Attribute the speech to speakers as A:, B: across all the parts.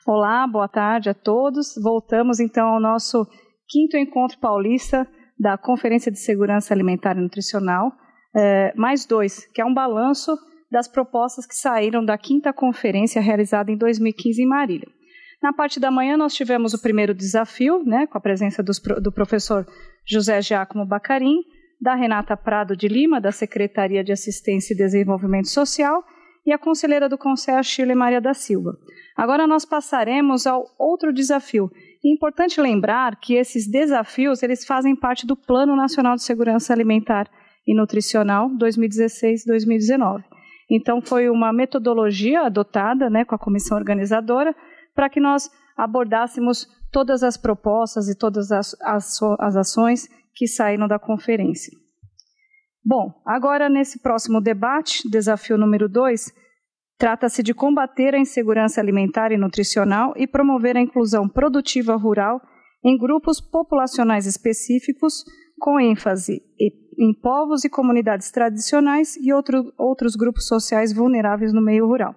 A: Olá, boa tarde a todos. Voltamos então ao nosso 5º Encontro Paulista da Conferência de Segurança Alimentar e Nutricional, mais 2, que é um balanço das propostas que saíram da 5ª conferência realizada em 2015 em Marília. Na parte da manhã nós tivemos o primeiro desafio, com a presença do professor José Giacomo Bacarin, da Renata Prado de Lima, da Secretaria de Assistência e Desenvolvimento Social, e a conselheira do Conselho, Shirley Maria da Silva. Agora nós passaremos ao outro desafio. É importante lembrar que esses desafios eles fazem parte do Plano Nacional de Segurança Alimentar e Nutricional 2016-2019. Então foi uma metodologia adotada com a comissão organizadora para que nós abordássemos todas as propostas e todas as ações que saíram da conferência. Bom, agora nesse próximo debate, desafio número 2, trata-se de combater a insegurança alimentar e nutricional e promover a inclusão produtiva rural em grupos populacionais específicos, com ênfase em povos e comunidades tradicionais e outros grupos sociais vulneráveis no meio rural.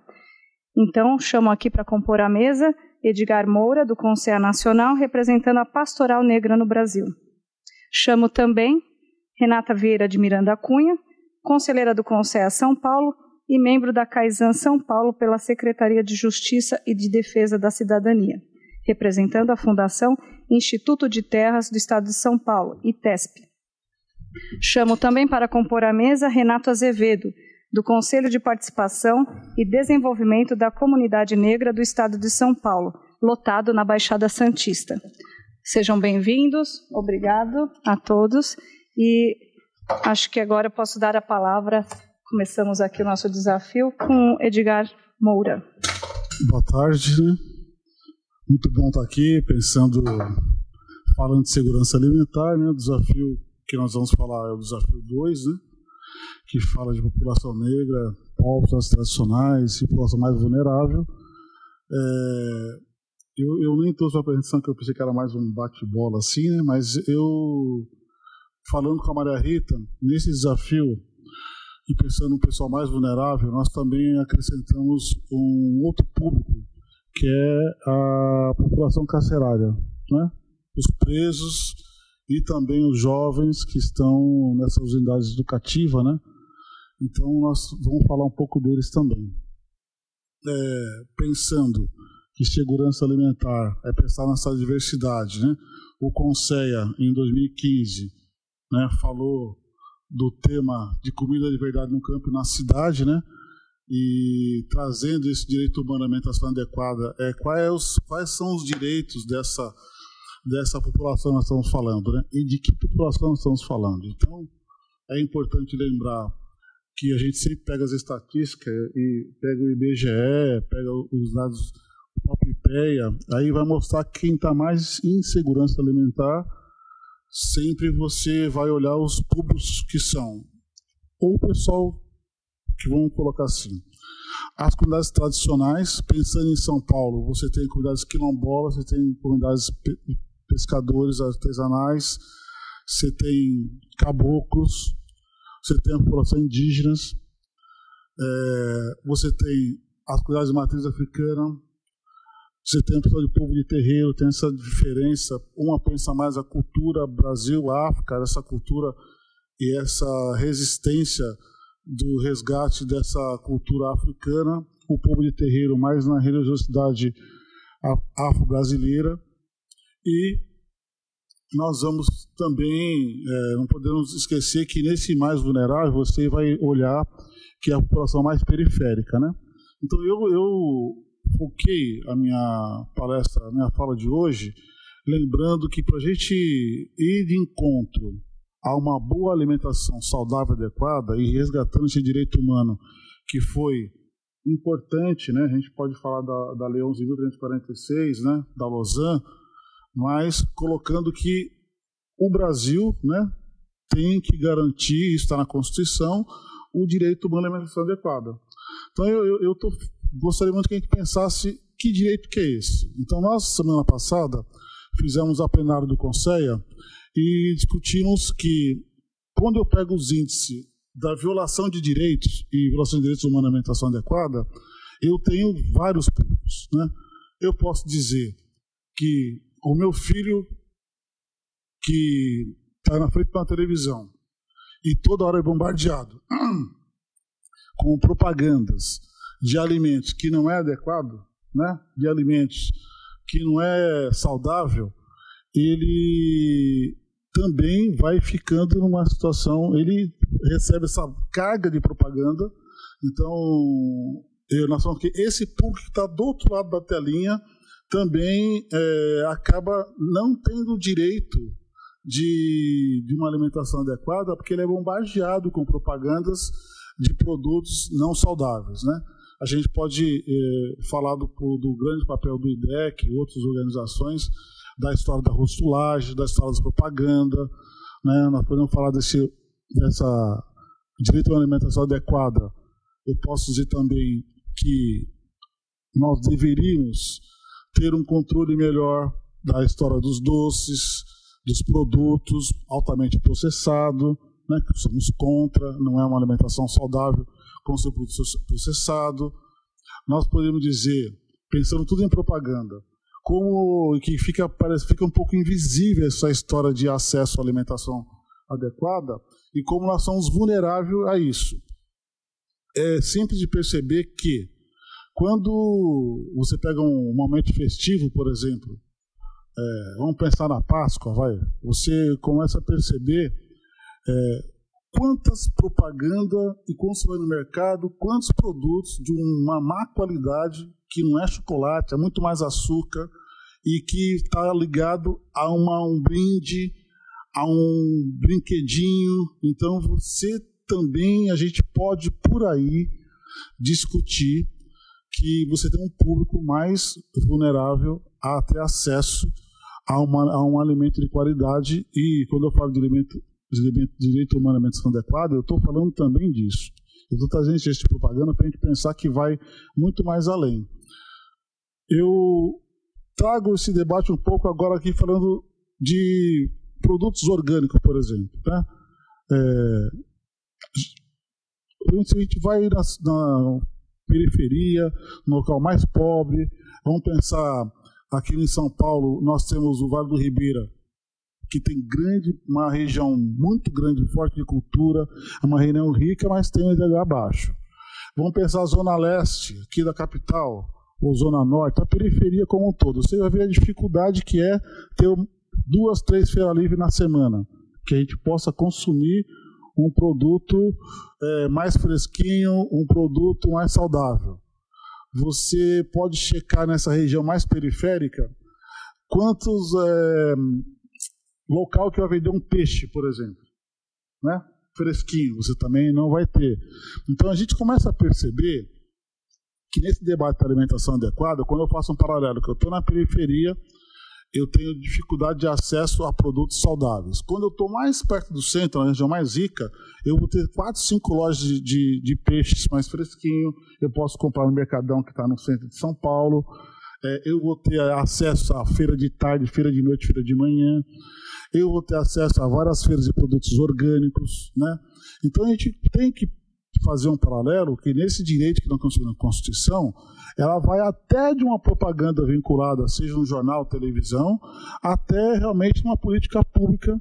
A: Então, chamo aqui para compor a mesa Edgar Moura, do Conselho Nacional, representando a Pastoral Negra no Brasil. Chamo também Renata Vieira de Miranda Cunha, conselheira do Conselho São Paulo e membro da CAISAN São Paulo pela Secretaria de Justiça e de Defesa da Cidadania, representando a Fundação Instituto de Terras do Estado de São Paulo, ITESP. Chamo também para compor a mesa Renato Azevedo, do Conselho de Participação e Desenvolvimento da Comunidade Negra do Estado de São Paulo, lotado na Baixada Santista. Sejam bem-vindos, obrigado a todos. E acho que agora eu posso dar a palavra, começamos aqui o nosso desafio, com Edgar Moura.
B: Boa tarde, muito bom estar aqui, falando de segurança alimentar, O desafio que nós vamos falar é o desafio 2, que fala de população negra, povos tradicionais e população mais vulnerável. Eu nem trouxe a apresentação, que eu pensei que era mais um bate-bola assim, mas eu... Falando com a Maria Rita, nesse desafio, e pensando no pessoal mais vulnerável, nós também acrescentamos um outro público, que é a população carcerária, Os presos e também os jovens que estão nessas unidades educativas, Então, nós vamos falar um pouco deles também. Pensando que segurança alimentar é pensar nessa diversidade, O Conselho, em 2015, falou do tema de comida de verdade no campo e na cidade, e trazendo esse direito humano à alimentação adequada, quais são os direitos dessa população que nós estamos falando, e de que população nós estamos falando. Então, é importante lembrar que a gente sempre pega as estatísticas e pega o IBGE, pega os dados do próprio IPEA, aí vai mostrar quem está mais em segurança alimentar. Sempre você vai olhar os públicos que são, ou o pessoal que vamos colocar assim, as comunidades tradicionais. Pensando em São Paulo, você tem comunidades quilombolas, você tem comunidades pescadores artesanais, você tem caboclos, você tem a população indígenas, você tem as comunidades de matriz africana, você tem a pessoa de povo de terreiro, tem essa diferença. Uma pensa mais a cultura Brasil-África, essa cultura e essa resistência do resgate dessa cultura africana. O povo de terreiro mais na religiosidade afro-brasileira. E nós vamos também, não podemos esquecer que nesse mais vulnerável você vai olhar que é a população mais periférica, Então eu foquei a minha palestra, a minha fala de hoje, lembrando que para a gente ir de encontro a uma boa alimentação saudável e adequada e resgatando esse direito humano que foi importante, a gente pode falar da Lei 11.346, da Lausanne, mas colocando que o Brasil tem que garantir, está na Constituição, o direito humano à alimentação adequada. Então eu gostaria muito que a gente pensasse que direito que é esse. Então nós, semana passada, fizemos a plenária do Conselho e discutimos que quando eu pego os índices da violação de direitos e violação de direitos humanos à alimentação adequada, eu tenho vários públicos, eu posso dizer que o meu filho que está na frente da televisão e toda hora é bombardeado com propagandas de alimentos que não é adequado, né? De alimentos que não é saudável, ele também vai ficando numa situação, ele recebe essa carga de propaganda. Então, nós falamos que esse público que está do outro lado da telinha também acaba não tendo direito de uma alimentação adequada, porque ele é bombardeado com propagandas de produtos não saudáveis, né? A gente pode falar do grande papel do IDEC e outras organizações, da história da rostulagem, da história da propaganda, né? Nós podemos falar dessa direito a uma alimentação adequada. Eu posso dizer também que nós deveríamos ter um controle melhor da história dos doces, dos produtos altamente processados, né, que somos contra, não é uma alimentação saudável com seu produto processado. Nós podemos dizer, pensando tudo em propaganda, como que fica um pouco invisível essa história de acesso à alimentação adequada e como nós somos vulneráveis a isso. É simples de perceber que quando você pega um momento festivo, por exemplo, vamos pensar na Páscoa, você começa a perceber quantas propagandas e quando você vai no mercado, quantos produtos de uma má qualidade, que não é chocolate, é muito mais açúcar, e que está ligado a um brinde, a um brinquedinho. Então, a gente pode, por aí, discutir que você tem um público mais vulnerável a ter acesso a um alimento de qualidade. E quando eu falo de direito a uma alimentação adequada, eu estou falando também disso. Eu estou trazendo esse propaganda para a gente pensar que vai muito mais além. Eu trago esse debate um pouco agora aqui falando de produtos orgânicos, por exemplo. Tá? Se a gente vai na periferia, no local mais pobre, vamos pensar aqui em São Paulo, nós temos o Vale do Ribeira, que tem uma região muito grande, forte de cultura, é uma região rica, mas tem o IDH abaixo. Vamos pensar a Zona Leste, aqui da capital, ou Zona Norte, a periferia como um todo. Você vai ver a dificuldade que é ter 2, 3 feiras livres na semana, que a gente possa consumir um produto mais fresquinho, um produto mais saudável. Você pode checar nessa região mais periférica quantos local que vai vender um peixe, por exemplo, né? Fresquinho, você também não vai ter. Então a gente começa a perceber que nesse debate da alimentação adequada, quando eu faço um paralelo, que eu estou na periferia, eu tenho dificuldade de acesso a produtos saudáveis. Quando eu estou mais perto do centro, na região mais rica, eu vou ter 4, 5 lojas de peixes mais fresquinho, eu posso comprar no Mercadão, que está no centro de São Paulo, eu vou ter acesso à feira de tarde, feira de noite, feira de manhã, eu vou ter acesso a várias feiras de produtos orgânicos, né? Então a gente tem que fazer um paralelo que nesse direito que nós conseguimos na Constituição, ela vai até de uma propaganda vinculada, seja no jornal, televisão, até realmente numa política pública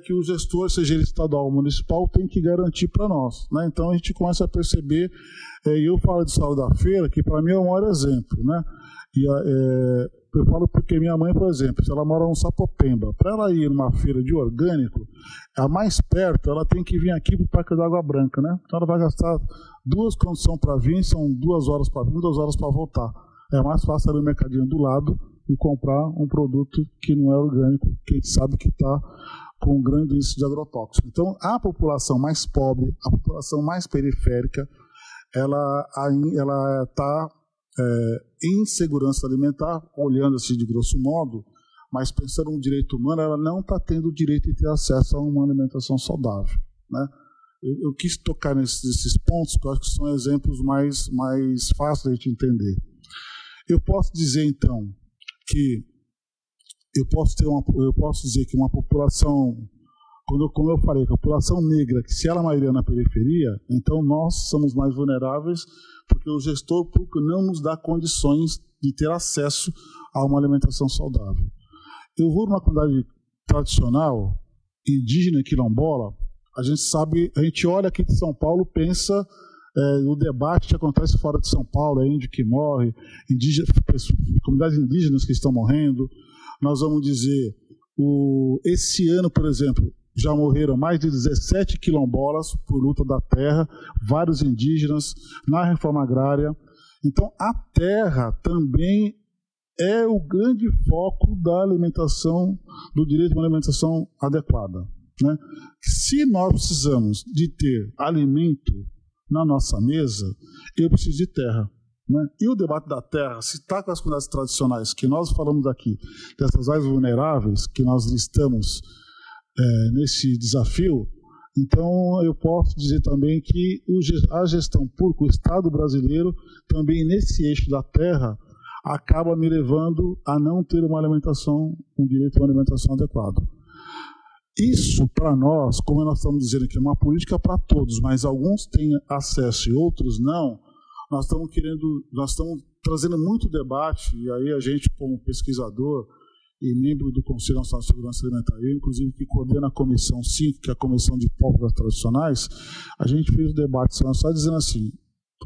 B: que o gestor, seja ele estadual ou municipal, tem que garantir para nós, né? Então a gente começa a perceber, e eu falo de Sala da Feira, que para mim é o maior exemplo, né? Eu falo porque minha mãe, por exemplo, se ela mora no Sapopemba, para ela ir numa feira de orgânico, a mais perto, ela tem que vir aqui para o Parque da Água Branca, né? Então ela vai gastar 2 condições para vir, são 2 horas para vir, 2 horas para voltar. É mais fácil ir no mercadinho do lado e comprar um produto que não é orgânico, que a gente sabe que está com um grande índice de agrotóxico. Então, a população mais pobre, a população mais periférica, ela está em segurança alimentar, olhando assim de grosso modo, mas pensando no direito humano, ela não está tendo o direito de ter acesso a uma alimentação saudável, né? Eu quis tocar nesses pontos, porque eu acho que são exemplos mais fáceis de a gente entender. Eu posso dizer, então, que eu posso dizer que uma população, como eu falei, a população negra, que se ela é a maioria na periferia, então nós somos mais vulneráveis, porque o gestor público não nos dá condições de ter acesso a uma alimentação saudável. Eu vou numa comunidade tradicional, indígena, quilombola, a gente olha aqui de São Paulo, pensa no debate que acontece fora de São Paulo, é índio que morre, comunidades indígenas que estão morrendo. Nós vamos dizer, esse ano, por exemplo, já morreram mais de 17 quilombolas por luta da terra, vários indígenas na reforma agrária. Então, a terra também é o grande foco da alimentação, do direito a uma alimentação adequada, né? Se nós precisamos de ter alimento na nossa mesa, eu preciso de terra, né? E o debate da terra, se está com as comunidades tradicionais, que nós falamos aqui, dessas áreas vulneráveis, que nós listamos nesse desafio, então eu posso dizer também que a gestão pública, o Estado brasileiro, também nesse eixo da terra, acaba me levando a não ter uma alimentação, um direito a uma alimentação adequado. Isso, para nós, como nós estamos dizendo aqui, é uma política para todos, mas alguns têm acesso e outros não, nós estamos trazendo muito debate, e aí a gente, como pesquisador e membro do Conselho Nacional de Segurança Alimentar, eu, inclusive, que coordena a Comissão 5, que é a Comissão de Povos Tradicionais, a gente fez o debate só dizendo assim,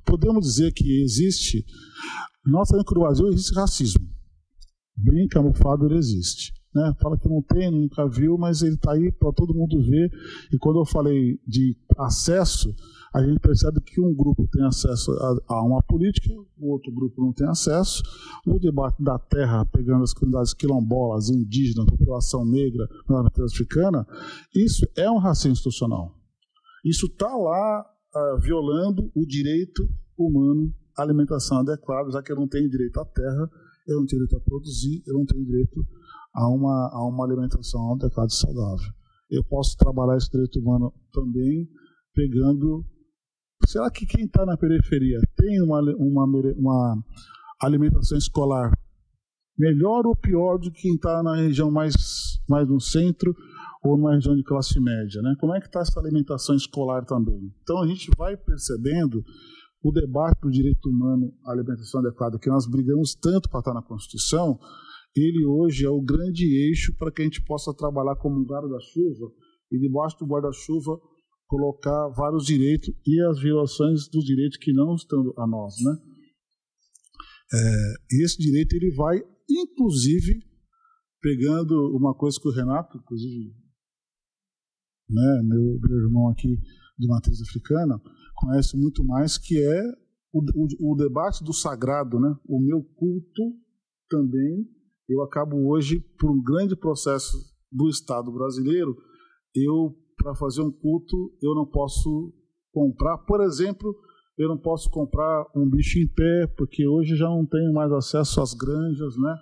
B: podemos dizer que existe, nós sabemos que no Brasil existe racismo, bem camuflado ele existe, né? Fala que não tem, nunca viu, mas ele está aí para todo mundo ver, e quando eu falei de acesso, a gente percebe que um grupo tem acesso a uma política, o outro grupo não tem acesso. O debate da terra, pegando as comunidades quilombolas, indígenas, população negra, africana, isso é um racismo institucional. Isso está lá violando o direito humano à alimentação adequada, já que eu não tenho direito à terra, eu não tenho direito a produzir, eu não tenho direito a uma alimentação adequada e saudável. Eu posso trabalhar esse direito humano também pegando... Será que quem está na periferia tem uma alimentação escolar melhor ou pior do que quem está na região mais no centro ou numa região de classe média, né? Como é que está essa alimentação escolar também? Então a gente vai percebendo o debate do direito humano à alimentação adequada, que nós brigamos tanto para estar na Constituição, ele hoje é o grande eixo para que a gente possa trabalhar como um guarda-chuva e debaixo do guarda-chuva colocar vários direitos e as violações dos direitos que não estão a nós, né? E esse direito ele vai, inclusive, pegando uma coisa que o Renato, inclusive, né, meu irmão aqui de matriz africana, conhece muito mais, que é o debate do sagrado, né? O meu culto também, eu acabo hoje, por um grande processo do Estado brasileiro, para fazer um culto, eu não posso comprar, por exemplo, eu não posso comprar um bicho em pé, porque hoje já não tenho mais acesso às granjas, né?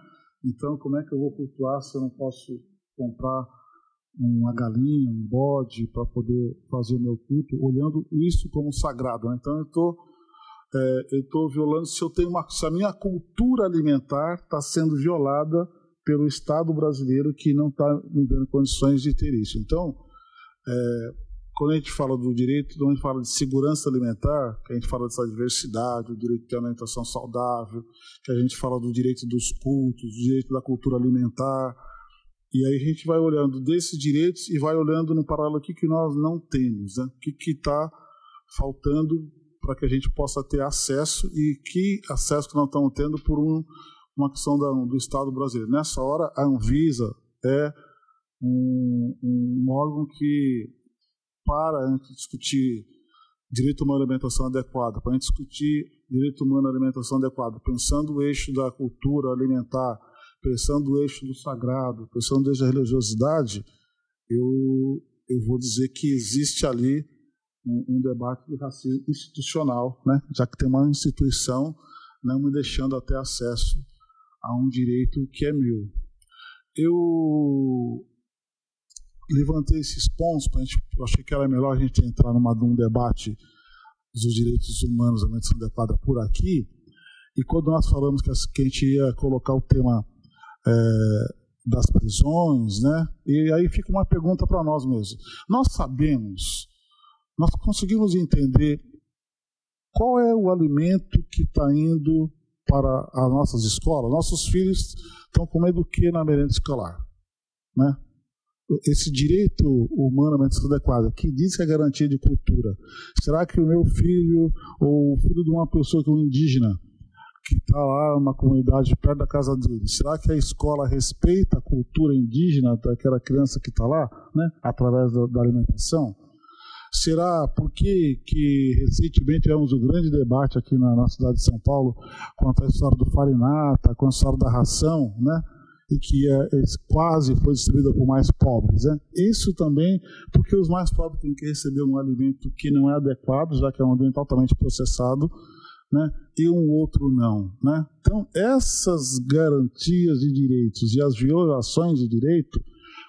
B: Então, como é que eu vou cultuar se eu não posso comprar uma galinha, um bode, para poder fazer o meu culto, olhando isso como sagrado, né? Então, eu estou violando, se a minha cultura alimentar está sendo violada pelo Estado brasileiro que não está me dando condições de ter isso. Então, quando a gente fala do direito, quando a gente fala de segurança alimentar, que a gente fala dessa diversidade, o direito de ter alimentação saudável, que a gente fala do direito dos cultos, do direito da cultura alimentar, e aí a gente vai olhando desses direitos e vai olhando no paralelo aqui que nós não temos, né? O que está faltando para que a gente possa ter acesso e que acesso que nós estamos tendo por uma questão do Estado brasileiro. Nessa hora, a Anvisa é um órgão que, para a gente discutir direito humano à alimentação adequada, para a gente discutir direito humano à alimentação adequada, pensando o eixo da cultura alimentar, pensando o eixo do sagrado, pensando o eixo da religiosidade, eu vou dizer que existe ali um debate de racismo institucional, né? Já que tem uma instituição não me deixando ter acesso a um direito que é meu. Eu levantei esses pontos, eu achei que era melhor a gente entrar num debate dos direitos humanos, da alimentação adequada por aqui, e quando nós falamos que a gente ia colocar o tema das prisões, né? E aí fica uma pergunta para nós mesmos. Nós conseguimos entender qual é o alimento que está indo para as nossas escolas, nossos filhos estão comendo o que na merenda escolar? Né? Esse direito humano à alimentação adequada, que diz que é garantia de cultura, será que o meu filho, ou o filho de uma pessoa que é um indígena, que está lá numa comunidade perto da casa dele, será que a escola respeita a cultura indígena daquela criança que está lá, né, através da alimentação? Será porque que recentemente tivemos um grande debate aqui na cidade de São Paulo quanto à história do farinata, com a história da ração, né, e que quase foi distribuída por mais pobres, né? Isso também porque os mais pobres têm que receber um alimento que não é adequado, já que é um alimento altamente processado, né? E um outro não, né? Então, essas garantias de direitos e as violações de direito,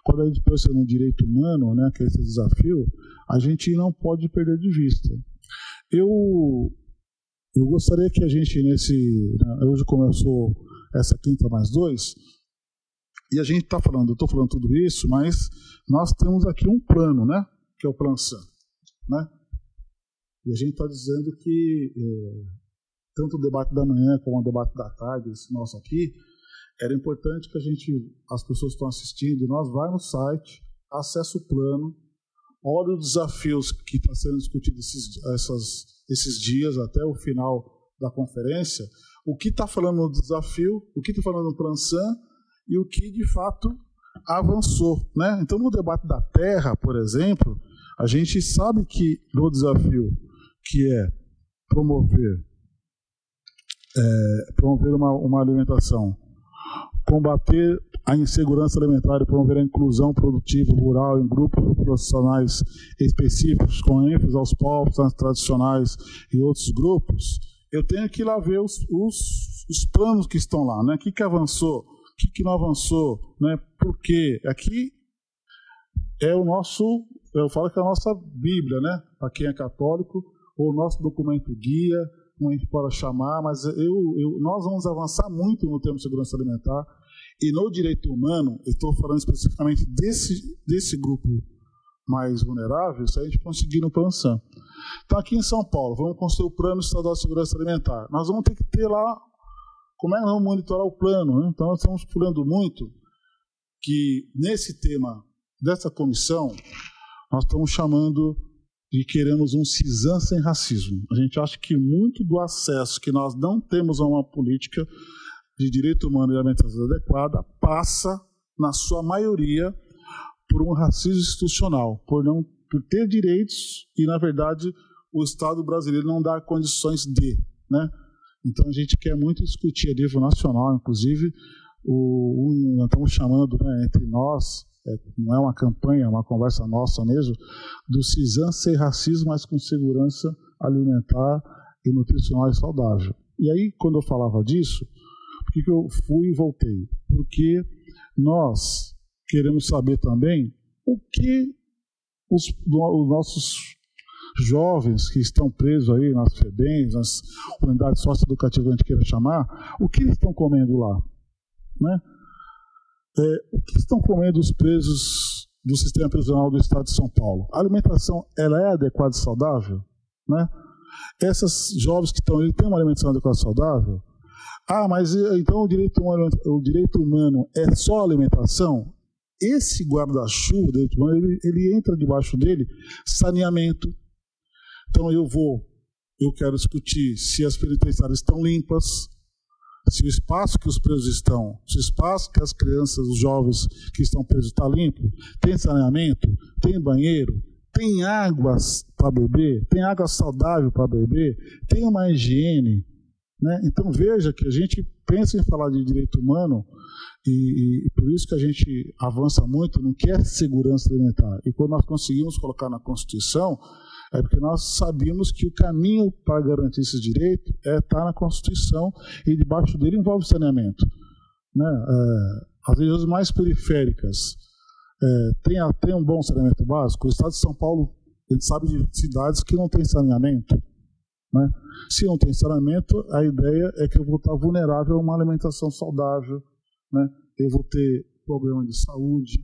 B: quando a gente pensa no direito humano, né, que é esse desafio, a gente não pode perder de vista. Eu gostaria que a gente, hoje começou essa quinta mais 2, e a gente está falando, eu estou falando tudo isso, mas nós temos aqui um plano, né, que é o Plan-SAM, né? E a gente está dizendo que tanto o debate da manhã como o debate da tarde, esse nosso aqui, era importante que as pessoas que estão assistindo, nós vai no site, acessa o plano, olha os desafios que estão sendo discutidos esses dias até o final da conferência, o que está falando no desafio, o que está falando no Plan-SAM e o que de fato avançou, né? Então, no debate da terra, por exemplo, a gente sabe que no desafio que é promover uma alimentação, combater a insegurança alimentar e promover a inclusão produtiva rural em grupos profissionais específicos, com ênfase aos povos tradicionais e outros grupos, eu tenho que ir lá ver os planos que estão lá, né? O que avançou, o que não avançou, né? Por quê? Aqui é eu falo que é a nossa Bíblia, né? Para quem é católico, ou o nosso documento guia, como a gente pode chamar, mas nós vamos avançar muito no tema de segurança alimentar e no direito humano. Eu estou falando especificamente desse grupo mais vulnerável, se a gente conseguir no Plan-SAM. Então, aqui em São Paulo, vamos construir o Plano Estadual de Segurança Alimentar. Nós vamos ter que ter lá como é que nós vamos monitorar o plano, né? Então, nós estamos falando muito que nesse tema dessa comissão, nós estamos chamando e queremos um CISAM sem racismo. A gente acha que muito do acesso que nós não temos a uma política de direito humano e alimentação adequada passa, na sua maioria, por um racismo institucional, por ter direitos e, na verdade, o Estado brasileiro não dar condições de, né? Então, a gente quer muito discutir a nível nacional, inclusive, nós estamos chamando, né, entre nós, não é uma campanha, é uma conversa nossa mesmo, do CISAM sem racismo, mas com segurança alimentar e nutricional e saudável. E aí, quando eu falava disso, por que eu fui e voltei? Porque nós queremos saber também o que os nossos jovens que estão presos aí nas FEBEMs, nas unidades socioeducativas, a gente queira chamar, o que eles estão comendo lá, né? O que estão comendo os presos do sistema prisional do Estado de São Paulo? A alimentação, ela é adequada e saudável, né? Essas jovens que estão ali têm uma alimentação adequada e saudável? Mas então o direito humano é só alimentação? Esse guarda-chuva do direito humano, ele entra debaixo dele saneamento. Então eu quero discutir se as penitenciárias estão limpas, se o espaço que os presos estão, se o espaço que as crianças, os jovens que estão presos está limpo, tem saneamento, tem banheiro, tem águas para beber, tem água saudável para beber, tem uma higiene, né? Então veja que a gente pensa em falar de direito humano e por isso que a gente avança muito no que é segurança alimentar. E quando nós conseguimos colocar na Constituição, é porque nós sabíamos que o caminho para garantir esse direito é estar na Constituição e debaixo dele envolve saneamento, né? As regiões mais periféricas tem um bom saneamento básico. O Estado de São Paulo, a gente sabe de cidades que não tem saneamento, né? Se não tem saneamento, a ideia é que eu vou estar vulnerável a uma alimentação saudável, né? Eu vou ter problema de saúde.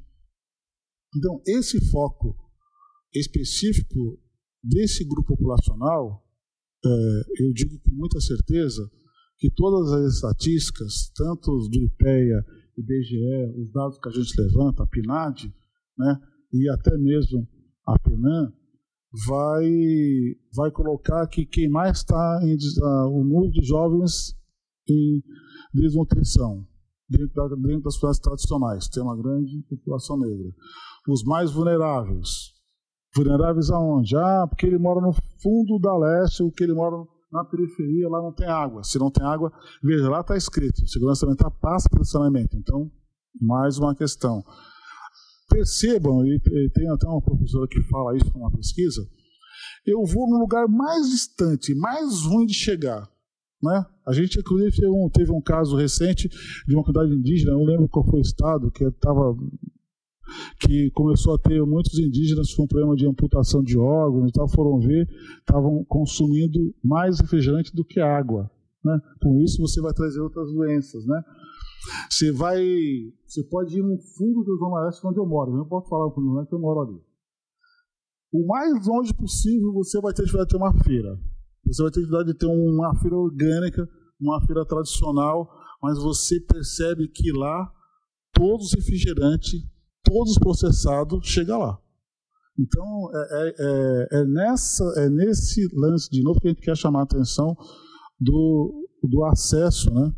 B: Então, esse foco específico desse grupo populacional, eu digo com muita certeza que todas as estatísticas, tanto os do IPEA, IBGE, os dados que a gente levanta, a PNAD, né, e até mesmo a PNAM, vai colocar que quem mais está o número de jovens em desnutrição, dentro das cidades tradicionais, tem uma grande população negra. Os mais vulneráveis. Vulneráveis aonde? Porque ele mora no fundo da leste, ou que ele mora na periferia, lá não tem água. Se não tem água, veja, lá está escrito, segurança alimentar passa pelo saneamento. Então, mais uma questão. Percebam, e tem até uma professora que fala isso numa pesquisa, eu vou no lugar mais distante, mais ruim de chegar. Né? A gente, inclusive, teve um caso recente de uma comunidade indígena, não lembro qual foi o estado, que começou a ter muitos indígenas com problema de amputação de órgãos e tal, foram ver, estavam consumindo mais refrigerante do que água. Né? Com isso, você vai trazer outras doenças. Né? Você pode ir no fundo da Zona Leste, onde eu moro. Eu não posso falar para o que eu moro ali. O mais longe possível, você vai ter dificuldade de ter uma feira. Você vai ter dificuldade de ter uma feira orgânica, uma feira tradicional, mas você percebe que lá todos os refrigerantes, todos os processados, chegam lá. Então, é nesse lance, de novo, que a gente quer chamar a atenção do acesso, né?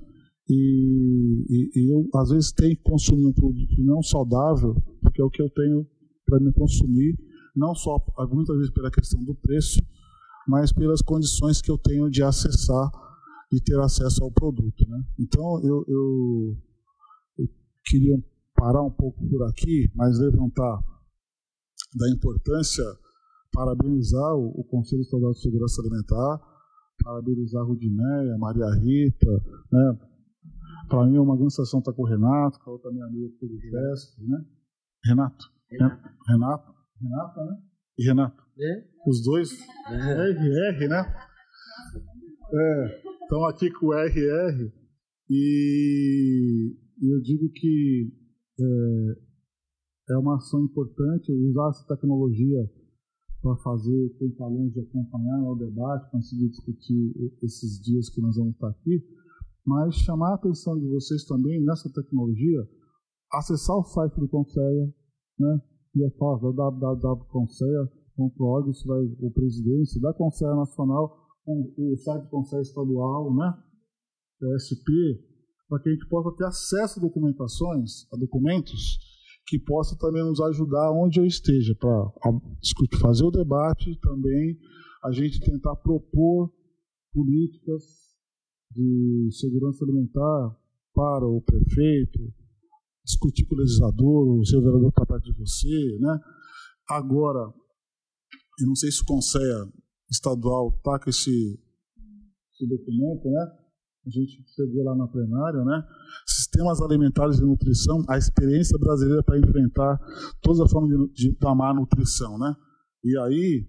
B: E eu, às vezes, tenho que consumir um produto não saudável, porque é o que eu tenho para me consumir, não só, muitas vezes, pela questão do preço, mas pelas condições que eu tenho de acessar, de ter acesso ao produto. Né? Então, eu queria parar um pouco por aqui, mas levantar da importância, parabenizar o Conselho Estadual de Segurança Alimentar, parabenizar a Rudinéia, a Maria Rita, né? Para mim é uma grande satisfação estar com o Renato, com a outra minha amiga do Fest, né? Renato, né? E Renato. Os dois, RR, né? Estão aqui com o RR e eu digo que é uma ação importante usar essa tecnologia para fazer quem está longe de acompanhar o debate, conseguir discutir esses dias que nós vamos estar aqui, mas chamar a atenção de vocês também nessa tecnologia, acessar o site do Conceia, né? E é fácil, www.conceia.org, isso vai o presidente da Conceia Nacional, o site do Conceia Estadual, né? SP, para que a gente possa ter acesso a documentações, a documentos, que possa também nos ajudar onde eu esteja, para fazer o debate e também a gente tentar propor políticas de segurança alimentar para o prefeito, discutir com o legislador, o seu vereador está perto de você. Né? Agora, eu não sei se o Conceia Estadual está com esse documento, né? A gente chegou lá na plenária, né? Sistemas alimentares de nutrição, a experiência brasileira para enfrentar toda a forma da má nutrição, né? E aí,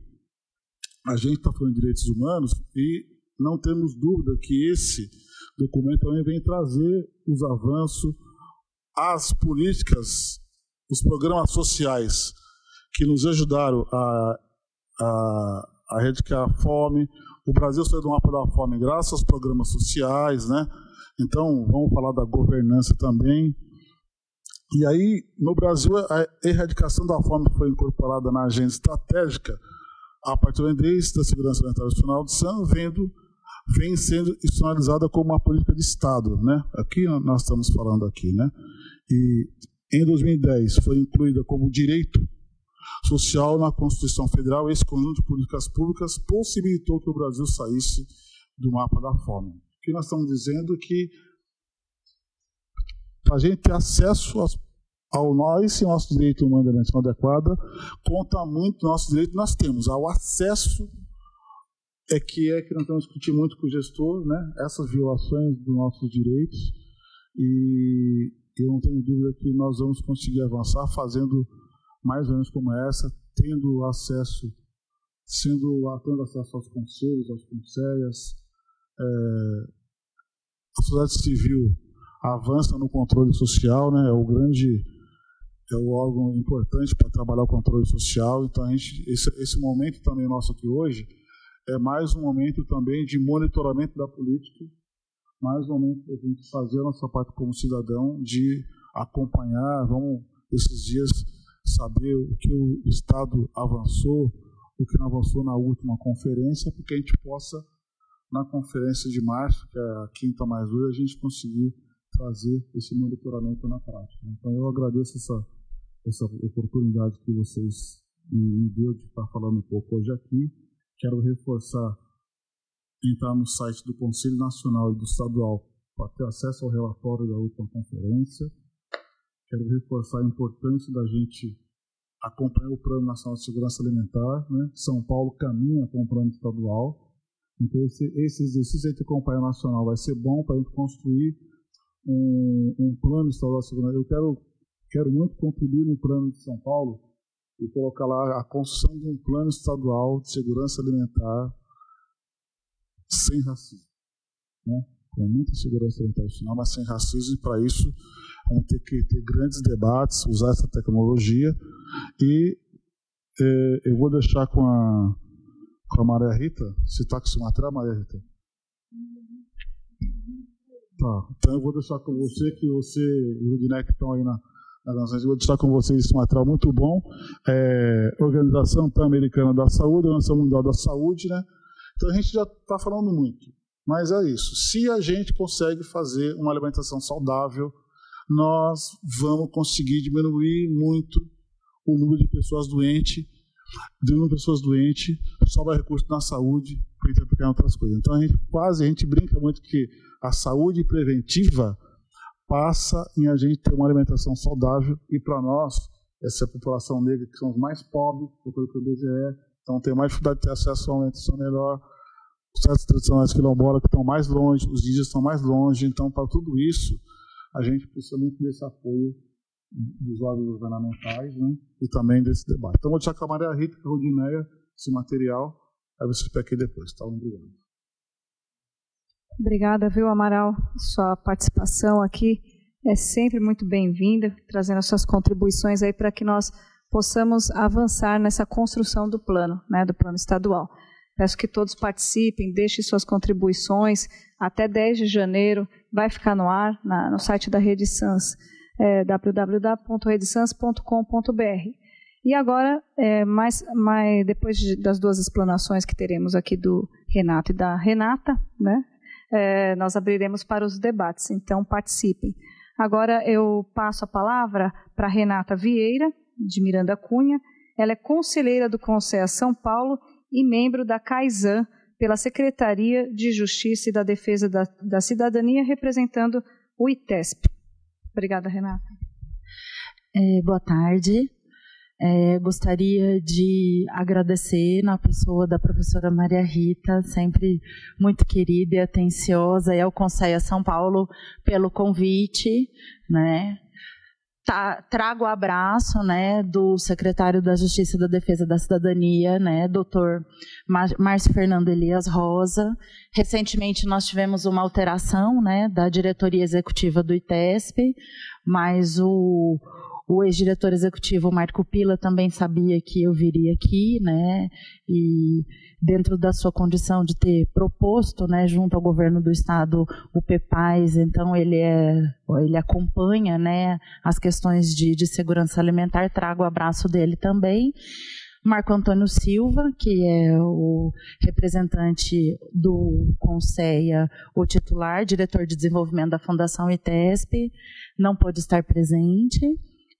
B: a gente está falando de direitos humanos e não temos dúvida que esse documento também vem trazer os avanços, as políticas, os programas sociais que nos ajudaram a erradicar a fome. O Brasil saiu do mapa da fome graças aos programas sociais, né? Então, vamos falar da governança também. E aí, no Brasil, a erradicação da fome foi incorporada na agenda estratégica a partir do endereço da Segurança Alimentar Nacional de São, vem sendo institucionalizada como uma política de Estado, né? Aqui nós estamos falando aqui, né? E em 2010 foi incluída como direito social na Constituição Federal. Esse conjunto de políticas públicas possibilitou que o Brasil saísse do mapa da fome. O que nós estamos dizendo é que para a gente ter acesso ao nosso direito humano de alimentação adequada, conta muito nosso direito. Nós temos ao acesso que nós temos que discutir muito com o gestor, né? Essas violações dos nossos direitos, e eu não tenho dúvida que nós vamos conseguir avançar fazendo mais ou menos como essa, tendo acesso aos conselhos, aos conceias. A sociedade civil avança no controle social, né? É o órgão importante para trabalhar o controle social. Então, esse momento também nosso aqui hoje é mais um momento também de monitoramento da política, mas no momento a gente fazer a nossa parte como cidadão de acompanhar, vamos esses dias saber o que o Estado avançou, o que não avançou na última conferência, porque a gente possa, na conferência de março, que é a 5ª+2, a gente conseguir trazer esse monitoramento na prática. Então, eu agradeço essa oportunidade que vocês me deu de estar falando um pouco hoje aqui. Quero reforçar, entrar no site do Conselho Nacional e do Estadual para ter acesso ao relatório da última conferência. Quero reforçar a importância da gente acompanhar o Plano Nacional de Segurança Alimentar, né? São Paulo caminha com o plano estadual. Então, esse exercício entre acompanhar nacional vai ser bom para a gente construir um plano estadual de segurança. Eu quero muito contribuir no plano de São Paulo e colocar lá a construção de um plano estadual de segurança alimentar sem racismo, né? Com muita segurança alimentar nacional, mas sem racismo, e para isso vamos ter que ter grandes debates, usar essa tecnologia, e eu vou deixar com a Maria Rita. Você está com esse material, Maria Rita? Tá, então eu vou deixar com você, que você e o Rudinei que estão aí nas nações, eu vou deixar com vocês esse material muito bom. Organização Pan-Americana da Saúde, Organização Mundial da Saúde, né? Então a gente já está falando muito, mas é isso. Se a gente consegue fazer uma alimentação saudável, nós vamos conseguir diminuir muito o número de pessoas doentes, sobra recurso na saúde, para outras coisas. Então a gente brinca muito que a saúde preventiva passa em a gente ter uma alimentação saudável, e para nós, essa população negra, que são os mais pobres, do que o BGE, então tem mais dificuldade de ter acesso a uma alimentação melhor, os certos tradicionais quilombolas que estão mais longe, os indígenas estão mais longe. Então, para tudo isso, a gente precisa muito desse apoio dos órgãos governamentais, né, e também desse debate. Então, vou deixar com a Maria Rita, com a Rudinei, esse material, aí você fica aqui depois. Tá? Obrigado.
A: Obrigada, viu, Amaral? Sua participação aqui é sempre muito bem-vinda, trazendo suas contribuições aí para que nós possamos avançar nessa construção do plano, né, do plano estadual. Peço que todos participem, deixem suas contribuições. Até 10 de janeiro vai ficar no ar no site da Rede Sans, www.redesans.com.br. E agora, depois das duas explanações que teremos aqui do Renato e da Renata, né, nós abriremos para os debates, então participem. Agora eu passo a palavra para a Renata Vieira, de Miranda Cunha. Ela é conselheira do Conselho São Paulo e membro da CAISAN, pela Secretaria de Justiça e da Defesa da Cidadania, representando o ITESP. Obrigada, Renata.
C: Boa tarde. Gostaria de agradecer na pessoa da professora Maria Rita, sempre muito querida e atenciosa, e ao Conselho São Paulo pelo convite, né? Trago o abraço, né, do secretário da Justiça e da Defesa da Cidadania, né, doutor Márcio Fernando Elias Rosa. Recentemente nós tivemos uma alteração, né, da diretoria executiva do ITESP, mas o ex-diretor executivo Marco Pila também sabia que eu viria aqui, né, e dentro da sua condição de ter proposto, né, junto ao governo do estado, o PEPAS, então ele acompanha, né, as questões de segurança alimentar. Trago o abraço dele também. Marco Antônio Silva, que é o representante do Conselho, o titular, diretor de desenvolvimento da Fundação ITESP, não pôde estar presente,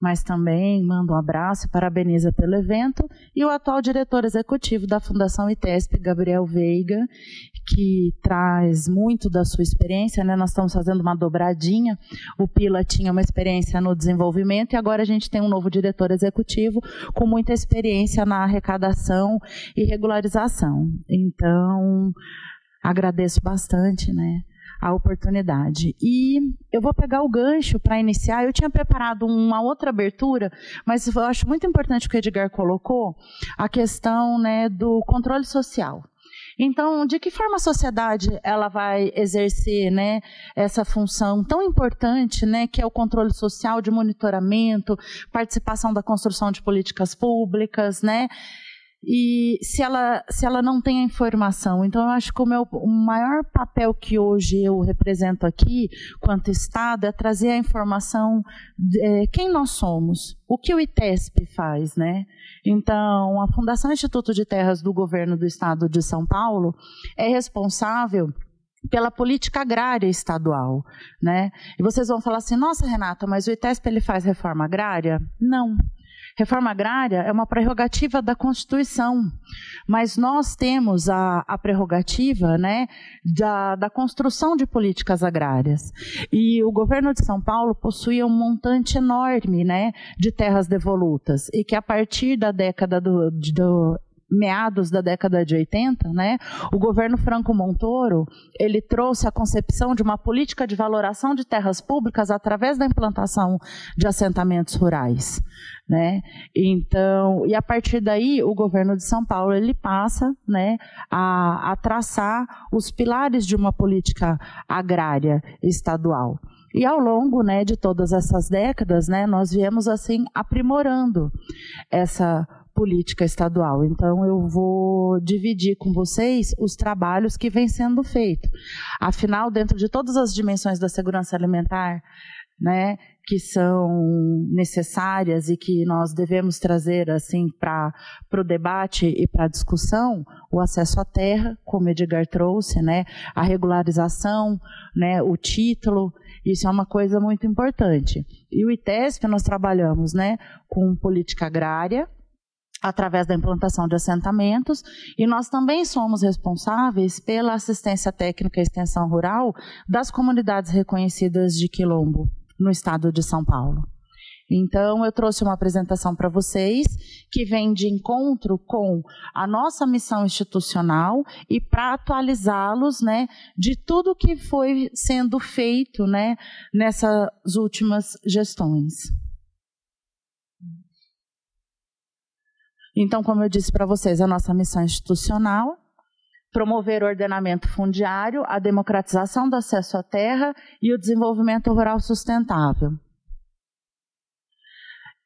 C: mas também manda um abraço e parabeniza pelo evento, e o atual diretor executivo da Fundação ITESP, Gabriel Veiga, que traz muito da sua experiência, né? Nós estamos fazendo uma dobradinha. O Pila tinha uma experiência no desenvolvimento e agora a gente tem um novo diretor executivo com muita experiência na arrecadação e regularização. Então, agradeço bastante, né, a oportunidade. E eu vou pegar o gancho para iniciar. Eu tinha preparado uma outra abertura, mas eu acho muito importante o que o Edgar colocou, a questão, né, do controle social. Então, de que forma a sociedade ela vai exercer, né, essa função tão importante, né, que é o controle social, de monitoramento, participação da construção de políticas públicas, né? e se ela não tem a informação. Então, eu acho que o maior papel que hoje eu represento aqui, quanto Estado, é trazer a informação de quem nós somos, o que o ITESP faz, né? Então, a Fundação Instituto de Terras do Governo do Estado de São Paulo é responsável pela política agrária estadual, né? E vocês vão falar assim, nossa, Renata, mas o ITESP ele faz reforma agrária? Não. Reforma agrária é uma prerrogativa da Constituição, mas nós temos a prerrogativa, né, da construção de políticas agrárias. E o governo de São Paulo possuía um montante enorme, né, de terras devolutas, e que a partir da década meados da década de 80, né, o governo Franco Montoro, ele trouxe a concepção de uma política de valoração de terras públicas através da implantação de assentamentos rurais, né? Então, e a partir daí, o governo de São Paulo, ele passa, né, a traçar os pilares de uma política agrária estadual. E ao longo, né, de todas essas décadas, né, nós viemos assim aprimorando essa política estadual. Então, eu vou dividir com vocês os trabalhos que vêm sendo feitos. Afinal, dentro de todas as dimensões da segurança alimentar, né, que são necessárias e que nós devemos trazer assim para o debate e para a discussão, o acesso à terra, como Edgar trouxe, né, a regularização, né, o título, isso é uma coisa muito importante. E o ITESP nós trabalhamos, né, com política agrária, através da implantação de assentamentos, e nós também somos responsáveis pela assistência técnica e extensão rural das comunidades reconhecidas de Quilombo, no estado de São Paulo. Então, eu trouxe uma apresentação para vocês que vem de encontro com a nossa missão institucional e para atualizá-los, né, de tudo que foi sendo feito, né, nessas últimas gestões. Então, como eu disse para vocês, a nossa missão institucional, promover o ordenamento fundiário, a democratização do acesso à terra e o desenvolvimento rural sustentável.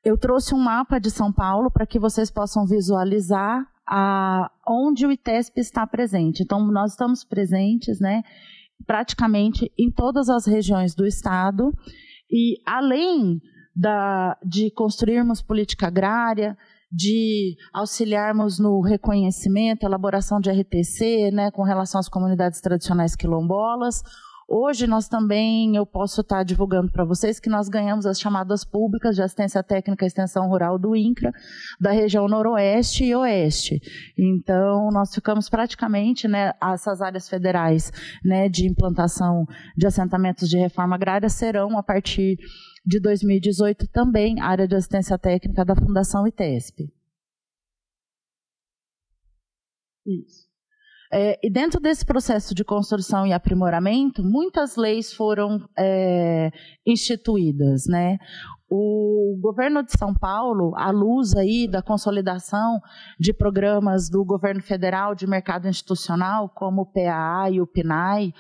C: Eu trouxe um mapa de São Paulo para que vocês possam visualizar onde o ITESP está presente. Então, nós estamos presentes, né, praticamente em todas as regiões do estado e, além de construirmos política agrária, de auxiliarmos no reconhecimento, elaboração de RTC, né, com relação às comunidades tradicionais quilombolas. Hoje nós também, eu posso estar divulgando para vocês que nós ganhamos as chamadas públicas de assistência técnica e extensão rural do INCRA, da região noroeste e oeste. Então, nós ficamos praticamente, né, essas áreas federais, né, de implantação de assentamentos de reforma agrária serão, a partir de 2018, também área de assistência técnica da Fundação ITESP. Isso. E dentro desse processo de construção e aprimoramento, muitas leis foram instituídas, né? O governo de São Paulo, à luz aí da consolidação de programas do governo federal de mercado institucional, como o PAA e o PNAE,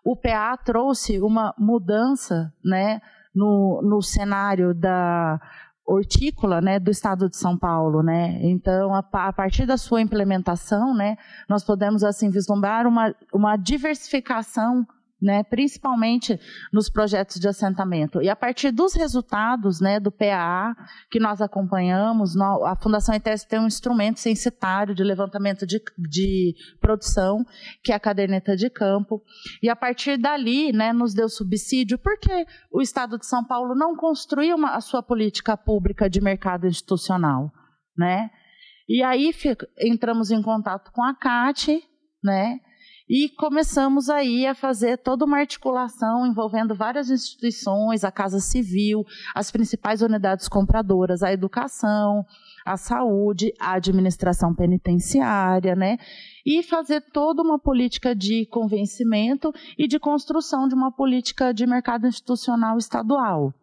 C: o PAA trouxe uma mudança, né, no cenário da hortícola, né, do estado de São Paulo, né? Então, a partir da sua implementação, né, nós podemos assim vislumbrar uma diversificação, né, principalmente nos projetos de assentamento. E a partir dos resultados, né, do PAA que nós acompanhamos, a Fundação ITESP tem um instrumento censitário de levantamento de produção, que é a caderneta de campo, e a partir dali, né, nos deu subsídio, porque o Estado de São Paulo não construiu a sua política pública de mercado institucional, né? E aí entramos em contato com a CAT, né? E começamos aí a fazer toda uma articulação envolvendo várias instituições, a Casa Civil, as principais unidades compradoras, a educação, a saúde, a administração penitenciária, né? E fazer toda uma política de convencimento e de construção de uma política de mercado institucional estadual.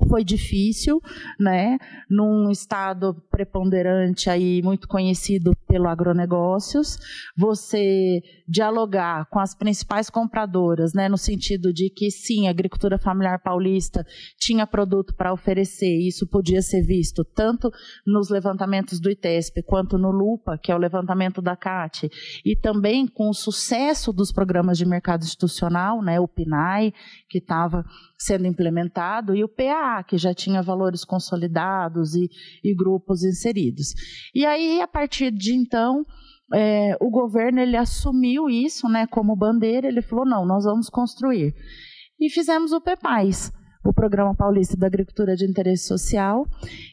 C: Foi difícil, né, num estado preponderante aí muito conhecido pelo agronegócios, você dialogar com as principais compradoras, né, no sentido de que, sim, a agricultura familiar paulista tinha produto para oferecer, e isso podia ser visto tanto nos levantamentos do ITESP quanto no LUPA, que é o levantamento da CAT, e também com o sucesso dos programas de mercado institucional, né, o PNAE, que estava sendo implementado, e o PAA, que já tinha valores consolidados e grupos inseridos. E aí, a partir de então, o governo ele assumiu isso, né, como bandeira, ele falou, não, nós vamos construir. E fizemos o PEPAIS, o Programa Paulista da Agricultura de Interesse Social,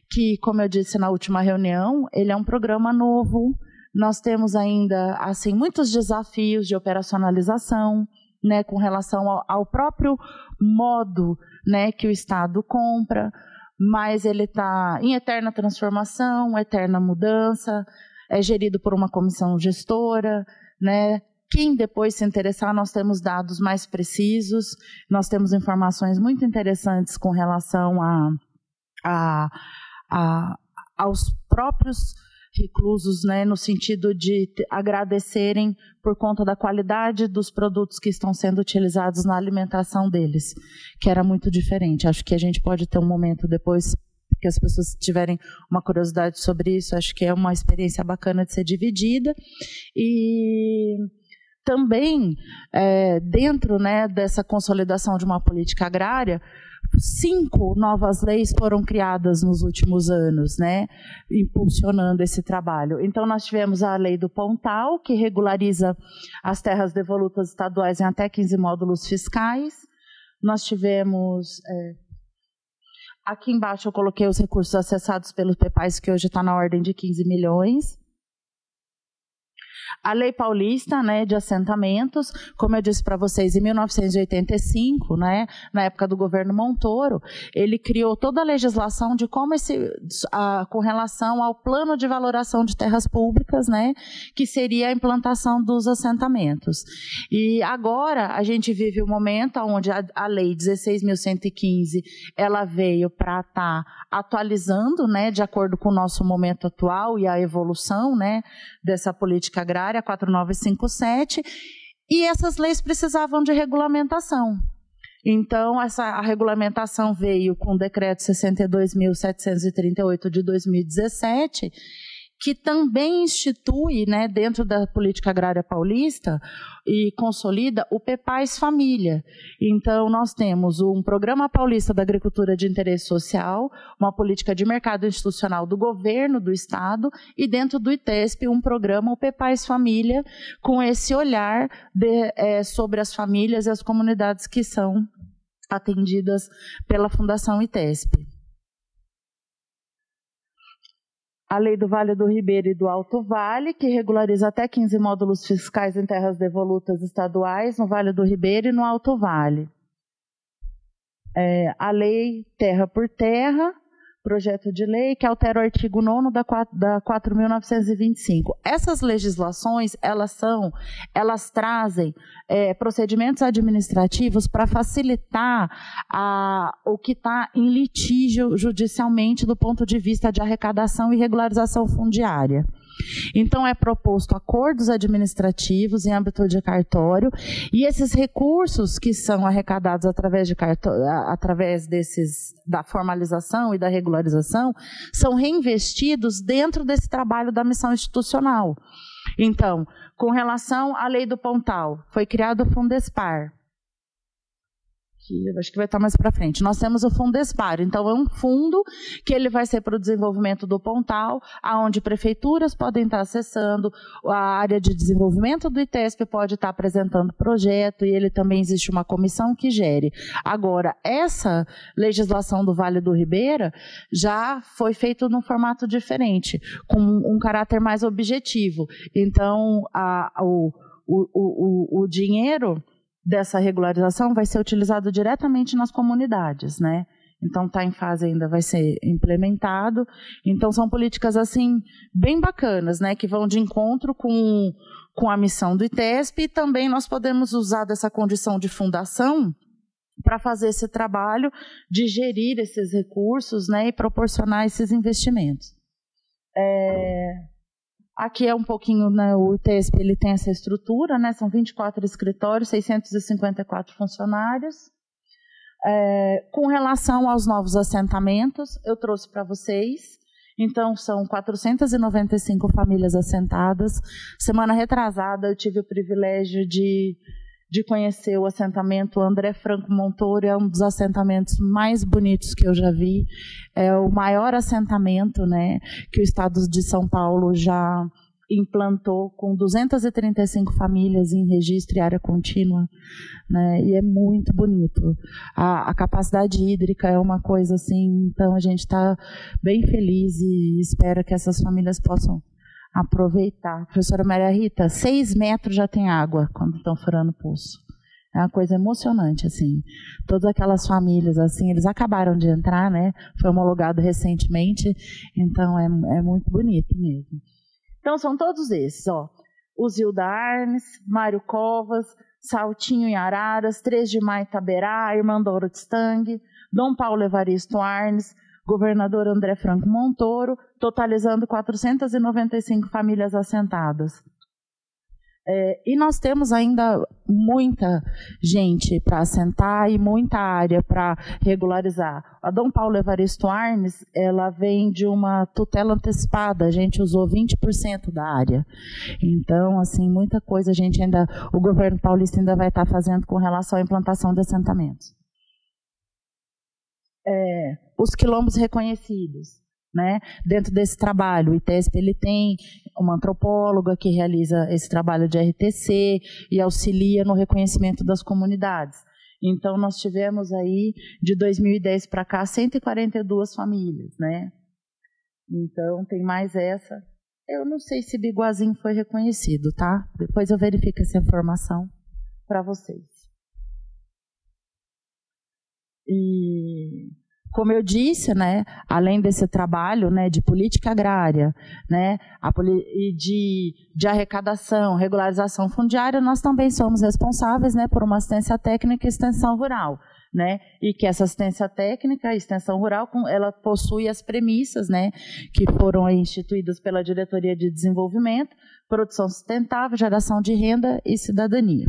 C: que, como eu disse na última reunião, ele é um programa novo, nós temos ainda assim, muitos desafios de operacionalização, né, com relação ao próprio modo, né, que o Estado compra, mas ele está em eterna transformação, eterna mudança, é gerido por uma comissão gestora, né? Quem depois se interessar, nós temos dados mais precisos, nós temos informações muito interessantes com relação aos próprios reclusos, né, no sentido de agradecerem por conta da qualidade dos produtos que estão sendo utilizados na alimentação deles, que era muito diferente. Acho que a gente pode ter um momento depois que as pessoas tiverem uma curiosidade sobre isso, acho que é uma experiência bacana de ser dividida. E também, dentro, né, dessa consolidação de uma política agrária, 5 novas leis foram criadas nos últimos anos, né, impulsionando esse trabalho. Então, nós tivemos a Lei do Pontal, que regulariza as terras devolutas estaduais em até 15 módulos fiscais. Nós tivemos... aqui embaixo eu coloquei os recursos acessados pelos PEPAIS, que hoje está na ordem de 15 milhões. A Lei Paulista, né, de assentamentos, como eu disse para vocês, em 1985, né, na época do governo Montoro, ele criou toda a legislação de como com relação ao plano de valoração de terras públicas, né, que seria a implantação dos assentamentos. E agora a gente vive um momento onde a Lei 16.115 ela veio para estar atualizando, né, de acordo com o nosso momento atual e a evolução, né, dessa política agrária, 4957, e essas leis precisavam de regulamentação. Então, a regulamentação veio com o decreto 62.738 de 2017, que também institui, né, dentro da política agrária paulista e consolida o PEPAIS Família. Então, nós temos um Programa Paulista da Agricultura de Interesse Social, uma política de mercado institucional do governo do Estado e dentro do ITESP um programa, o PEPAIS Família, com esse olhar sobre as famílias e as comunidades que são atendidas pela Fundação ITESP. A Lei do Vale do Ribeira e do Alto Vale, que regulariza até 15 módulos fiscais em terras devolutas estaduais no Vale do Ribeira e no Alto Vale. A Lei Terra por Terra, projeto de lei que altera o artigo 9º da 4.925. Essas legislações, elas trazem procedimentos administrativos para facilitar o que está em litígio judicialmente do ponto de vista de arrecadação e regularização fundiária. Então, é proposto acordos administrativos em âmbito de cartório, e esses recursos que são arrecadados através da formalização e da regularização são reinvestidos dentro desse trabalho da missão institucional. Então, com relação à Lei do Pontal, foi criado o Fundespar, que eu acho que vai estar mais para frente. Nós temos o Fundespar, então é um fundo que ele vai ser para o desenvolvimento do Pontal, onde prefeituras podem estar acessando, a área de desenvolvimento do ITESP pode estar apresentando projeto, e ele também existe uma comissão que gere. Agora, essa legislação do Vale do Ribeira já foi feita num formato diferente, com um caráter mais objetivo. Então, o dinheiro dessa regularização vai ser utilizado diretamente nas comunidades, né? Então, está em fase ainda, vai ser implementado. Então, são políticas, assim, bem bacanas, né? Que vão de encontro com a missão do ITESP, e também nós podemos usar dessa condição de fundação para fazer esse trabalho de gerir esses recursos, né? E proporcionar esses investimentos. Aqui é um pouquinho, né, o ITESP ele tem essa estrutura, né, são 24 escritórios, 654 funcionários. Com relação aos novos assentamentos, eu trouxe para vocês. Então, são 495 famílias assentadas. Semana retrasada, eu tive o privilégio de conhecer o assentamento André Franco Montoro. É um dos assentamentos mais bonitos que eu já vi. É o maior assentamento, né, que o estado de São Paulo já implantou, com 235 famílias em registro e área contínua, né, e é muito bonito. A capacidade hídrica é uma coisa assim, então a gente está bem feliz e espera que essas famílias possam aproveitar. Professora Maria Rita, 6 metros já tem água quando estão furando o poço. É uma coisa emocionante, assim. Todas aquelas famílias, assim, eles acabaram de entrar, né, foi homologado recentemente, então é muito bonito mesmo. Então, são todos esses, ó. O Zilda Arnes, Mário Covas, Saltinho em Araras, 3 de Maio Itaberá, Irmandouro Tstang, Dom Paulo Evaristo Arnes, governador André Franco Montoro, totalizando 495 famílias assentadas. E nós temos ainda muita gente para assentar e muita área para regularizar. A Dom Paulo Evaristo Arnes, ela vem de uma tutela antecipada, a gente usou 20% da área. Então, assim, muita coisa o governo paulista ainda vai estar fazendo com relação à implantação de assentamentos. Os quilombos reconhecidos. Né? Dentro desse trabalho, o ITESP ele tem uma antropóloga que realiza esse trabalho de RTC e auxilia no reconhecimento das comunidades. Então, nós tivemos aí, de 2010 para cá, 142 famílias. Né? Então, tem mais essa. Eu não sei se Biguazinho foi reconhecido, tá? Depois eu verifico essa informação para vocês. E... como eu disse, né, além desse trabalho, né, de política agrária, né, e de arrecadação, regularização fundiária, nós também somos responsáveis, né, por uma assistência técnica e extensão rural, né, e que essa assistência técnica e extensão rural, ela possui as premissas, né, que foram instituídas pela Diretoria de Desenvolvimento, Produção Sustentável, Geração de Renda e Cidadania.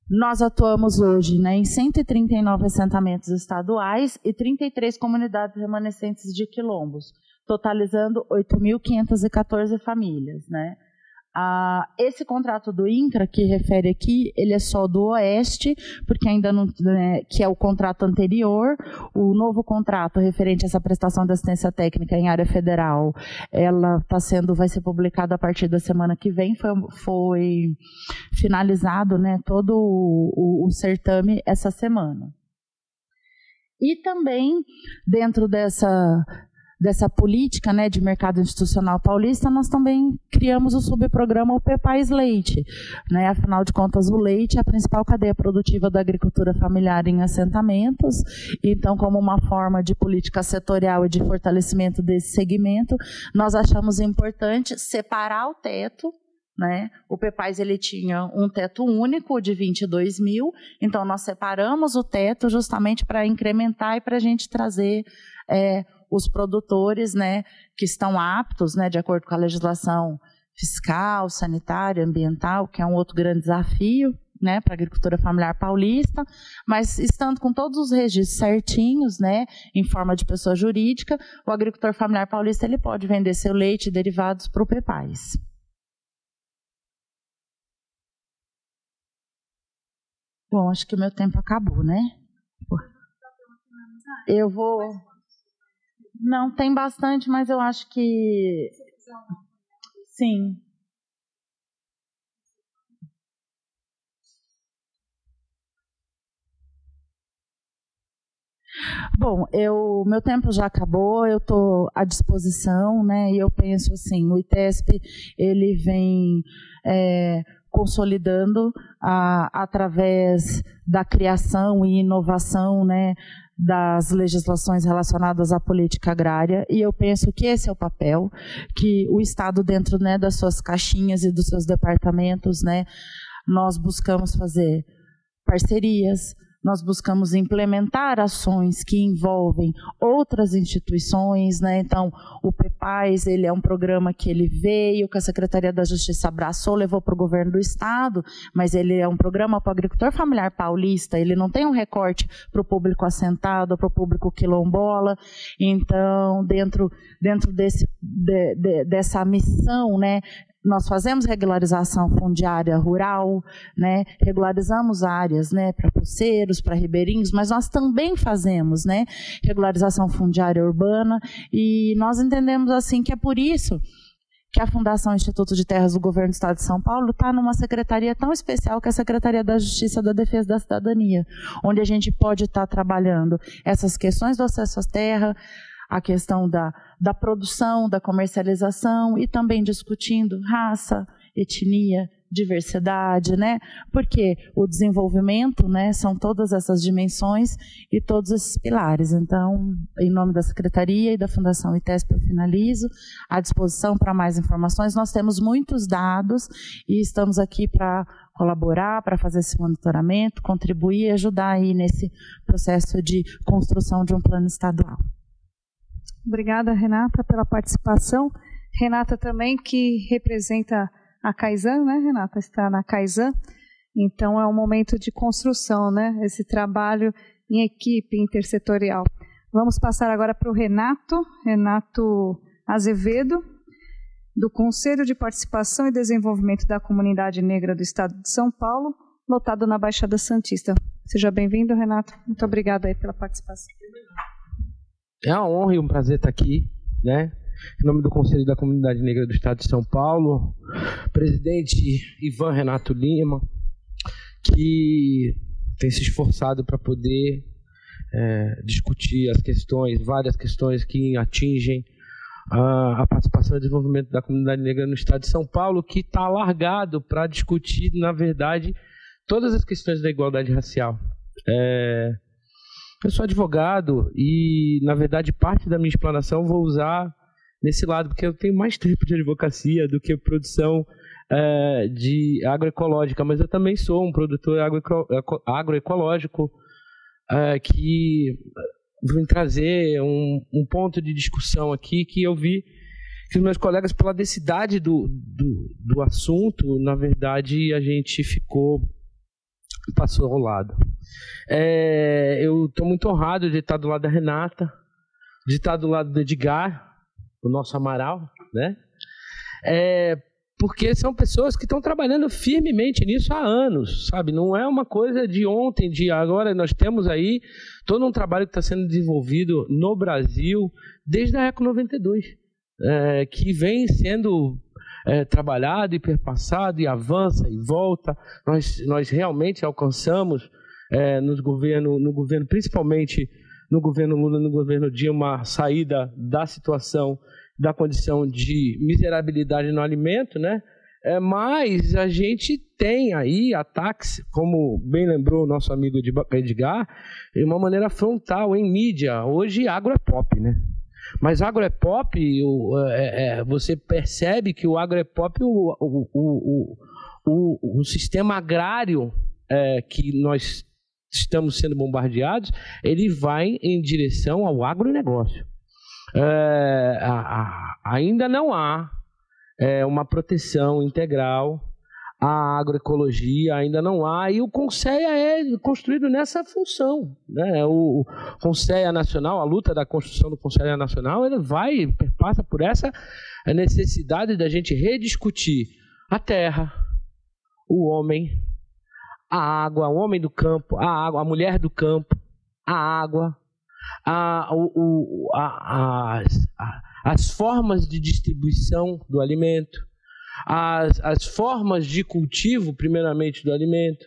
C: Nós atuamos hoje, né, em 139 assentamentos estaduais e 33 comunidades remanescentes de quilombos, totalizando 8.514 famílias. Né. Esse contrato do INCRA, que refere aqui, ele é só do Oeste, porque ainda não, né, que é o contrato anterior. O novo contrato referente a essa prestação de assistência técnica em área federal, ela vai ser publicada a partir da semana que vem. Foi finalizado, né, todo o certame essa semana. E também, dentro dessa política, né, de mercado institucional paulista, nós também criamos o subprograma Pepais Leite. Né? Afinal de contas, o leite é a principal cadeia produtiva da agricultura familiar em assentamentos. Então, como uma forma de política setorial e de fortalecimento desse segmento, nós achamos importante separar o teto. Né? O Pepais ele tinha um teto único de 22 mil, então nós separamos o teto justamente para incrementar e para a gente trazer os produtores, né, que estão aptos, né, de acordo com a legislação fiscal, sanitária, ambiental, que é um outro grande desafio, né, para a agricultura familiar paulista, mas estando com todos os registros certinhos, né, em forma de pessoa jurídica, o agricultor familiar paulista ele pode vender seu leite e derivados para o Pepais. Bom, acho que o meu tempo acabou, né? Eu vou... Não, tem bastante, mas eu acho que... Sim. Bom, meu tempo já acabou, eu estou à disposição, né? E eu penso assim, o ITESP ele vem consolidando através da criação e inovação, né, das legislações relacionadas à política agrária, e eu penso que esse é o papel que o Estado, dentro, né, das suas caixinhas e dos seus departamentos, né, nós buscamos fazer parcerias, nós buscamos implementar ações que envolvem outras instituições, né? Então, o PEPAS, ele é um programa que ele veio, que a Secretaria da Justiça abraçou, levou para o governo do Estado, mas ele é um programa para o agricultor familiar paulista, ele não tem um recorte para o público assentado, para o público quilombola. Então, dentro dessa missão, né, nós fazemos regularização fundiária rural, né, regularizamos áreas, né, para poceiros, para ribeirinhos, mas nós também fazemos, né, regularização fundiária urbana, e nós entendemos assim que é por isso que a Fundação Instituto de Terras do Governo do Estado de São Paulo está numa secretaria tão especial que é a Secretaria da Justiça e da Defesa da Cidadania, onde a gente pode estar trabalhando essas questões do acesso à terra, a questão da produção, da comercialização e também discutindo raça, etnia, diversidade, né? Porque o desenvolvimento, né, são todas essas dimensões e todos esses pilares. Então, em nome da Secretaria e da Fundação ITESP, eu finalizo. À disposição para mais informações. Nós temos muitos dados e estamos aqui para colaborar, para fazer esse monitoramento, contribuir e ajudar aí nesse processo de construção de um plano estadual.
A: Obrigada, Renata, pela participação. Renata também, que representa a Kaizen, né, Renata? Está na Kaizen. Então, é um momento de construção, né? Esse trabalho em equipe intersetorial. Vamos passar agora para o Renato Azevedo, do Conselho de Participação e Desenvolvimento da Comunidade Negra do Estado de São Paulo, lotado na Baixada Santista. Seja bem-vindo, Renato. Muito obrigada aí pela participação.
D: É uma honra e um prazer estar aqui, né? Em nome do Conselho da Comunidade Negra do Estado de São Paulo, presidente Ivan Renato Lima, que tem se esforçado para poder discutir as questões, várias questões que atingem a participação e desenvolvimento da comunidade negra no Estado de São Paulo, que está alargado para discutir, na verdade, todas as questões da igualdade racial. Eu sou advogado e, na verdade, parte da minha explanação eu vou usar nesse lado, porque eu tenho mais tempo de advocacia do que produção de agroecológica, mas eu também sou um produtor agroecológico que vim trazer um ponto de discussão aqui que eu vi que os meus colegas, pela densidade do assunto, na verdade, a gente passou ao lado. Eu estou muito honrado de estar do lado da Renata, de estar do lado do Edgar, o nosso Amaral, né? Porque são pessoas que estão trabalhando firmemente nisso há anos, sabe? Não é uma coisa de ontem, de agora. Nós temos aí todo um trabalho que está sendo desenvolvido no Brasil desde a ECO 92, que vem sendo trabalhado e perpassado e avança e volta. Nós realmente alcançamos no governo, principalmente no governo Lula, no governo Dilma, a saída da situação da condição de miserabilidade no alimento, né? Mas a gente tem aí ataques, como bem lembrou o nosso amigo Edgar, de uma maneira frontal em mídia. Hoje agro é pop, né? Mas agro é pop, você percebe que o agro é pop, o sistema agrário que nós estamos sendo bombardeados, ele vai em direção ao agronegócio. Ainda não há uma proteção integral à agroecologia, ainda não há, e o CONSEA é construído nessa função, né? O CONSEA Nacional, a luta da construção do CONSEA Nacional, ele passa por essa necessidade da gente rediscutir a terra, o homem, a água, o homem do campo, a água, a mulher do campo, a água, as formas de distribuição do alimento, as formas de cultivo, primeiramente, do alimento,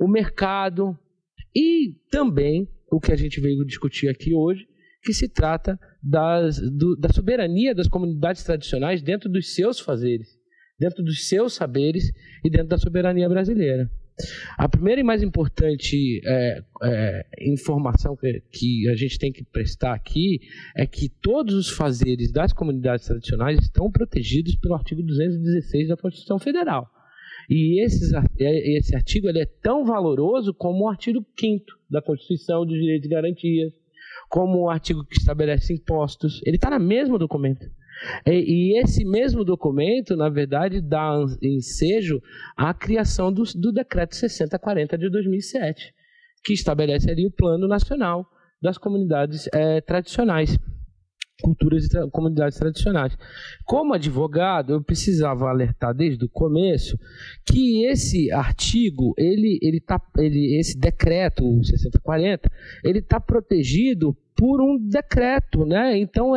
D: o mercado e também o que a gente veio discutir aqui hoje, que se trata da soberania das comunidades tradicionais dentro dos seus fazeres, dentro dos seus saberes e dentro da soberania brasileira. A primeira e mais importante informação que a gente tem que prestar aqui é que todos os fazeres das comunidades tradicionais estão protegidos pelo artigo 216 da Constituição Federal. E esse artigo ele é tão valoroso como o artigo 5º da Constituição dos Direitos e Garantias, como o artigo que estabelece impostos. Ele está no mesmo documento. E esse mesmo documento, na verdade, dá ensejo à criação do Decreto 6040 de 2007, que estabelece ali o Plano Nacional das Comunidades Tradicionais, culturas e comunidades tradicionais. Como advogado, eu precisava alertar desde o começo que esse artigo, esse decreto 6040, ele está protegido por um decreto, né? Então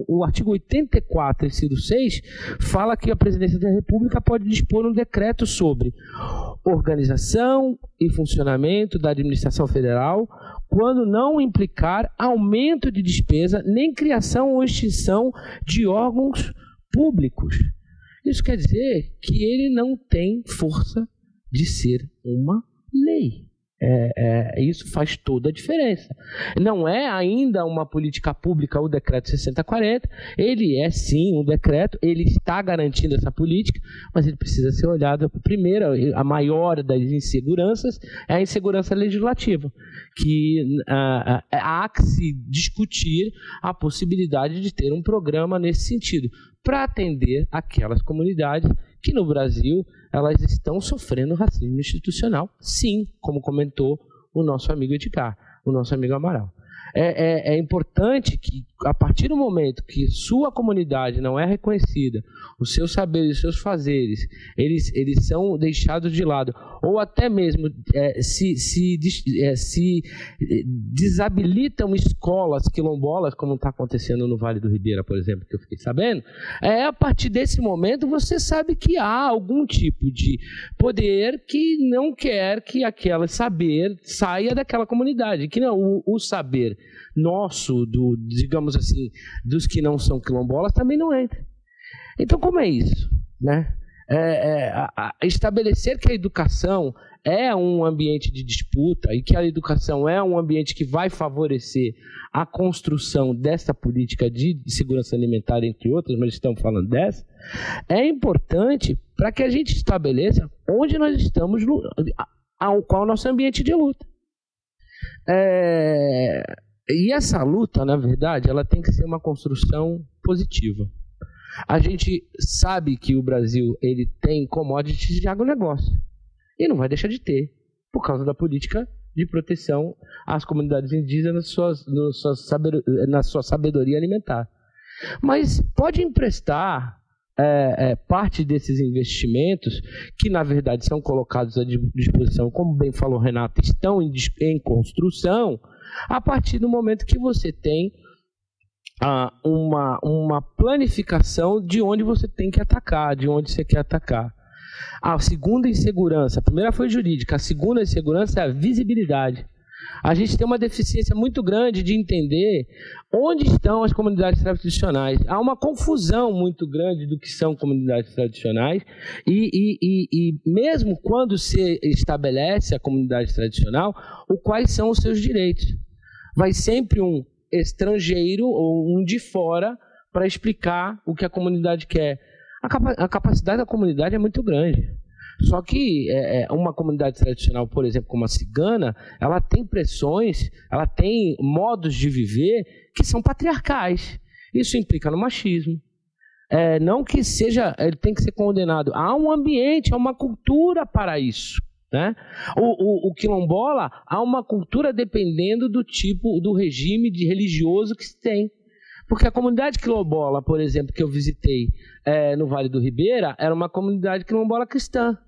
D: o artigo 84, inciso 6, fala que a Presidência da República pode dispor um decreto sobre organização e funcionamento da administração federal, quando não implicar aumento de despesa, nem criação ou extinção de órgãos públicos. Isso quer dizer que ele não tem força de ser uma lei. Isso faz toda a diferença. Não é ainda uma política pública o decreto 6040, ele é sim um decreto, ele está garantindo essa política, mas ele precisa ser olhado. Primeiro, a maior das inseguranças é a insegurança legislativa, que há que se discutir a possibilidade de ter um programa nesse sentido, para atender aquelas comunidades que no Brasil elas estão sofrendo racismo institucional, sim, como comentou o nosso amigo Edgar, o nosso amigo Amaral. É importante que, a partir do momento que sua comunidade não é reconhecida, os seus saberes, os seus fazeres, eles são deixados de lado, ou até mesmo se desabilitam escolas quilombolas, como está acontecendo no Vale do Ribeira, por exemplo, que eu fiquei sabendo, a partir desse momento você sabe que há algum tipo de poder que não quer que aquele saber saia daquela comunidade, que não, o saber nosso, digamos assim, dos que não são quilombolas, também não entra. Então, como é isso, né? Estabelecer que a educação é um ambiente de disputa e que a educação é um ambiente que vai favorecer a construção dessa política de segurança alimentar, entre outras, mas estamos falando dessa, é importante para que a gente estabeleça onde nós estamos, qual é o nosso ambiente de luta. E essa luta, na verdade, ela tem que ser uma construção positiva. A gente sabe que o Brasil ele tem commodities de agronegócio e não vai deixar de ter, por causa da política de proteção às comunidades indígenas na sua sabedoria alimentar. Mas pode emprestar parte desses investimentos, que na verdade são colocados à disposição, como bem falou Renata, estão em construção, a partir do momento que você tem uma planificação de onde você tem que atacar, de onde você quer atacar. A segunda insegurança, a primeira foi jurídica, a segunda insegurança é a visibilidade. A gente tem uma deficiência muito grande de entender onde estão as comunidades tradicionais. Há uma confusão muito grande do que são comunidades tradicionais e mesmo quando se estabelece a comunidade tradicional, quais são os seus direitos. Vai sempre um estrangeiro ou um de fora para explicar o que a comunidade quer. A capacidade da comunidade é muito grande. Só que uma comunidade tradicional, por exemplo, como a cigana, ela tem pressões, ela tem modos de viver que são patriarcais. Isso implica no machismo. Não que ele tem que ser condenado. Há um ambiente, há uma cultura para isso. Né? O quilombola, há uma cultura dependendo do tipo, do regime religioso que se tem. Porque a comunidade quilombola, por exemplo, que eu visitei no Vale do Ribeira, era uma comunidade quilombola cristã.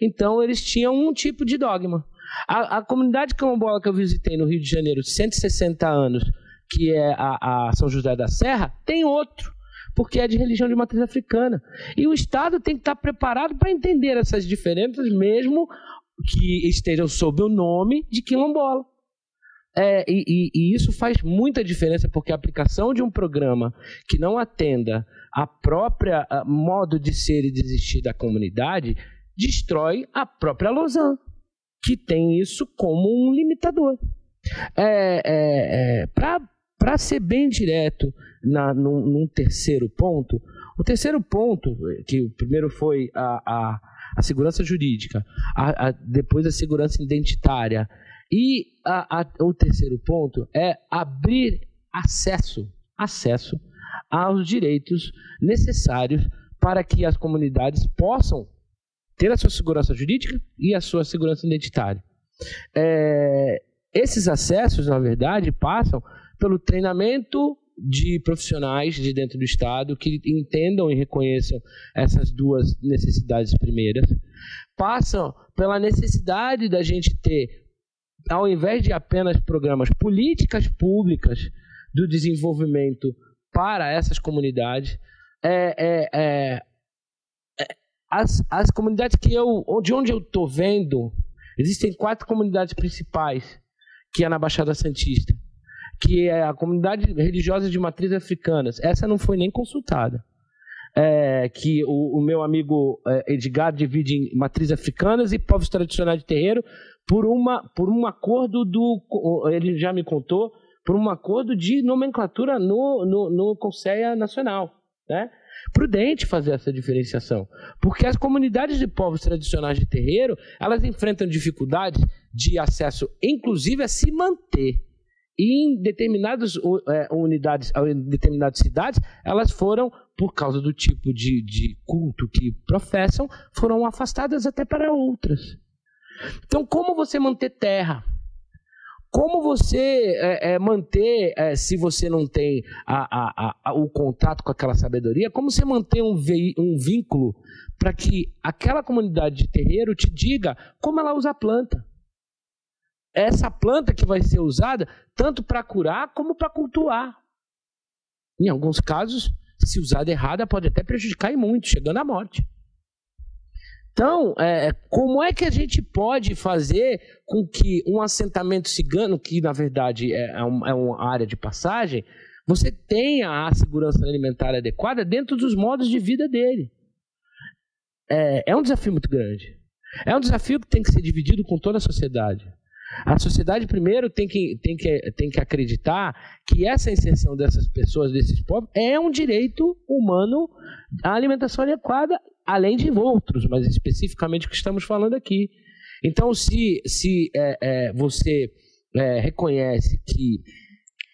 D: Então, eles tinham um tipo de dogma. A comunidade quilombola que eu visitei no Rio de Janeiro, 160 anos, que é a São José da Serra, tem outro, porque é de religião de matriz africana. E o Estado tem que estar preparado para entender essas diferenças, mesmo que estejam sob o nome de quilombola. E isso faz muita diferença, porque a aplicação de um programa que não atenda a própria modo de ser e de existir da comunidade destrói a própria Lausanne, que tem isso como um limitador. Para ser bem direto num terceiro ponto, o terceiro ponto, que o primeiro foi a segurança jurídica, depois a segurança identitária. E o terceiro ponto é abrir acesso aos direitos necessários para que as comunidades possam ter a sua segurança jurídica e a sua segurança identitária. Esses acessos, na verdade, passam pelo treinamento de profissionais de dentro do Estado que entendam e reconheçam essas duas necessidades primeiras, passam pela necessidade da gente ter, ao invés de apenas programas, políticas públicas do desenvolvimento para essas comunidades. As comunidades de onde eu estou vendo, existem 4 comunidades principais, que é na Baixada Santista, que é a comunidade religiosa de matriz africana. Essa não foi nem consultada. Que o meu amigo Edgar divide em matriz africanas e povos tradicionais de terreiro por um acordo ele já me contou, por um acordo de nomenclatura no Conselho Nacional, né? Prudente fazer essa diferenciação, porque as comunidades de povos tradicionais de terreiro, elas enfrentam dificuldades de acesso, inclusive a se manter. E em determinadas unidades, em determinadas cidades, elas foram, por causa do tipo de culto que professam, foram afastadas até para outras. Então, como você manter terra? Como você manter, se você não tem o contato com aquela sabedoria, como você manter um vínculo para que aquela comunidade de terreiro te diga como ela usa a planta? Essa planta que vai ser usada tanto para curar como para cultuar. Em alguns casos, se usada errada, pode até prejudicar e muito, chegando à morte. Então, como é que a gente pode fazer com que um assentamento cigano, que na verdade é uma área de passagem, você tenha a segurança alimentar adequada dentro dos modos de vida dele? É um desafio muito grande. É um desafio que tem que ser dividido com toda a sociedade. A sociedade, primeiro, tem que acreditar que essa inserção dessas pessoas, desses povos, é um direito humano à alimentação adequada, além de outros, mas especificamente o que estamos falando aqui. Então, se você reconhece que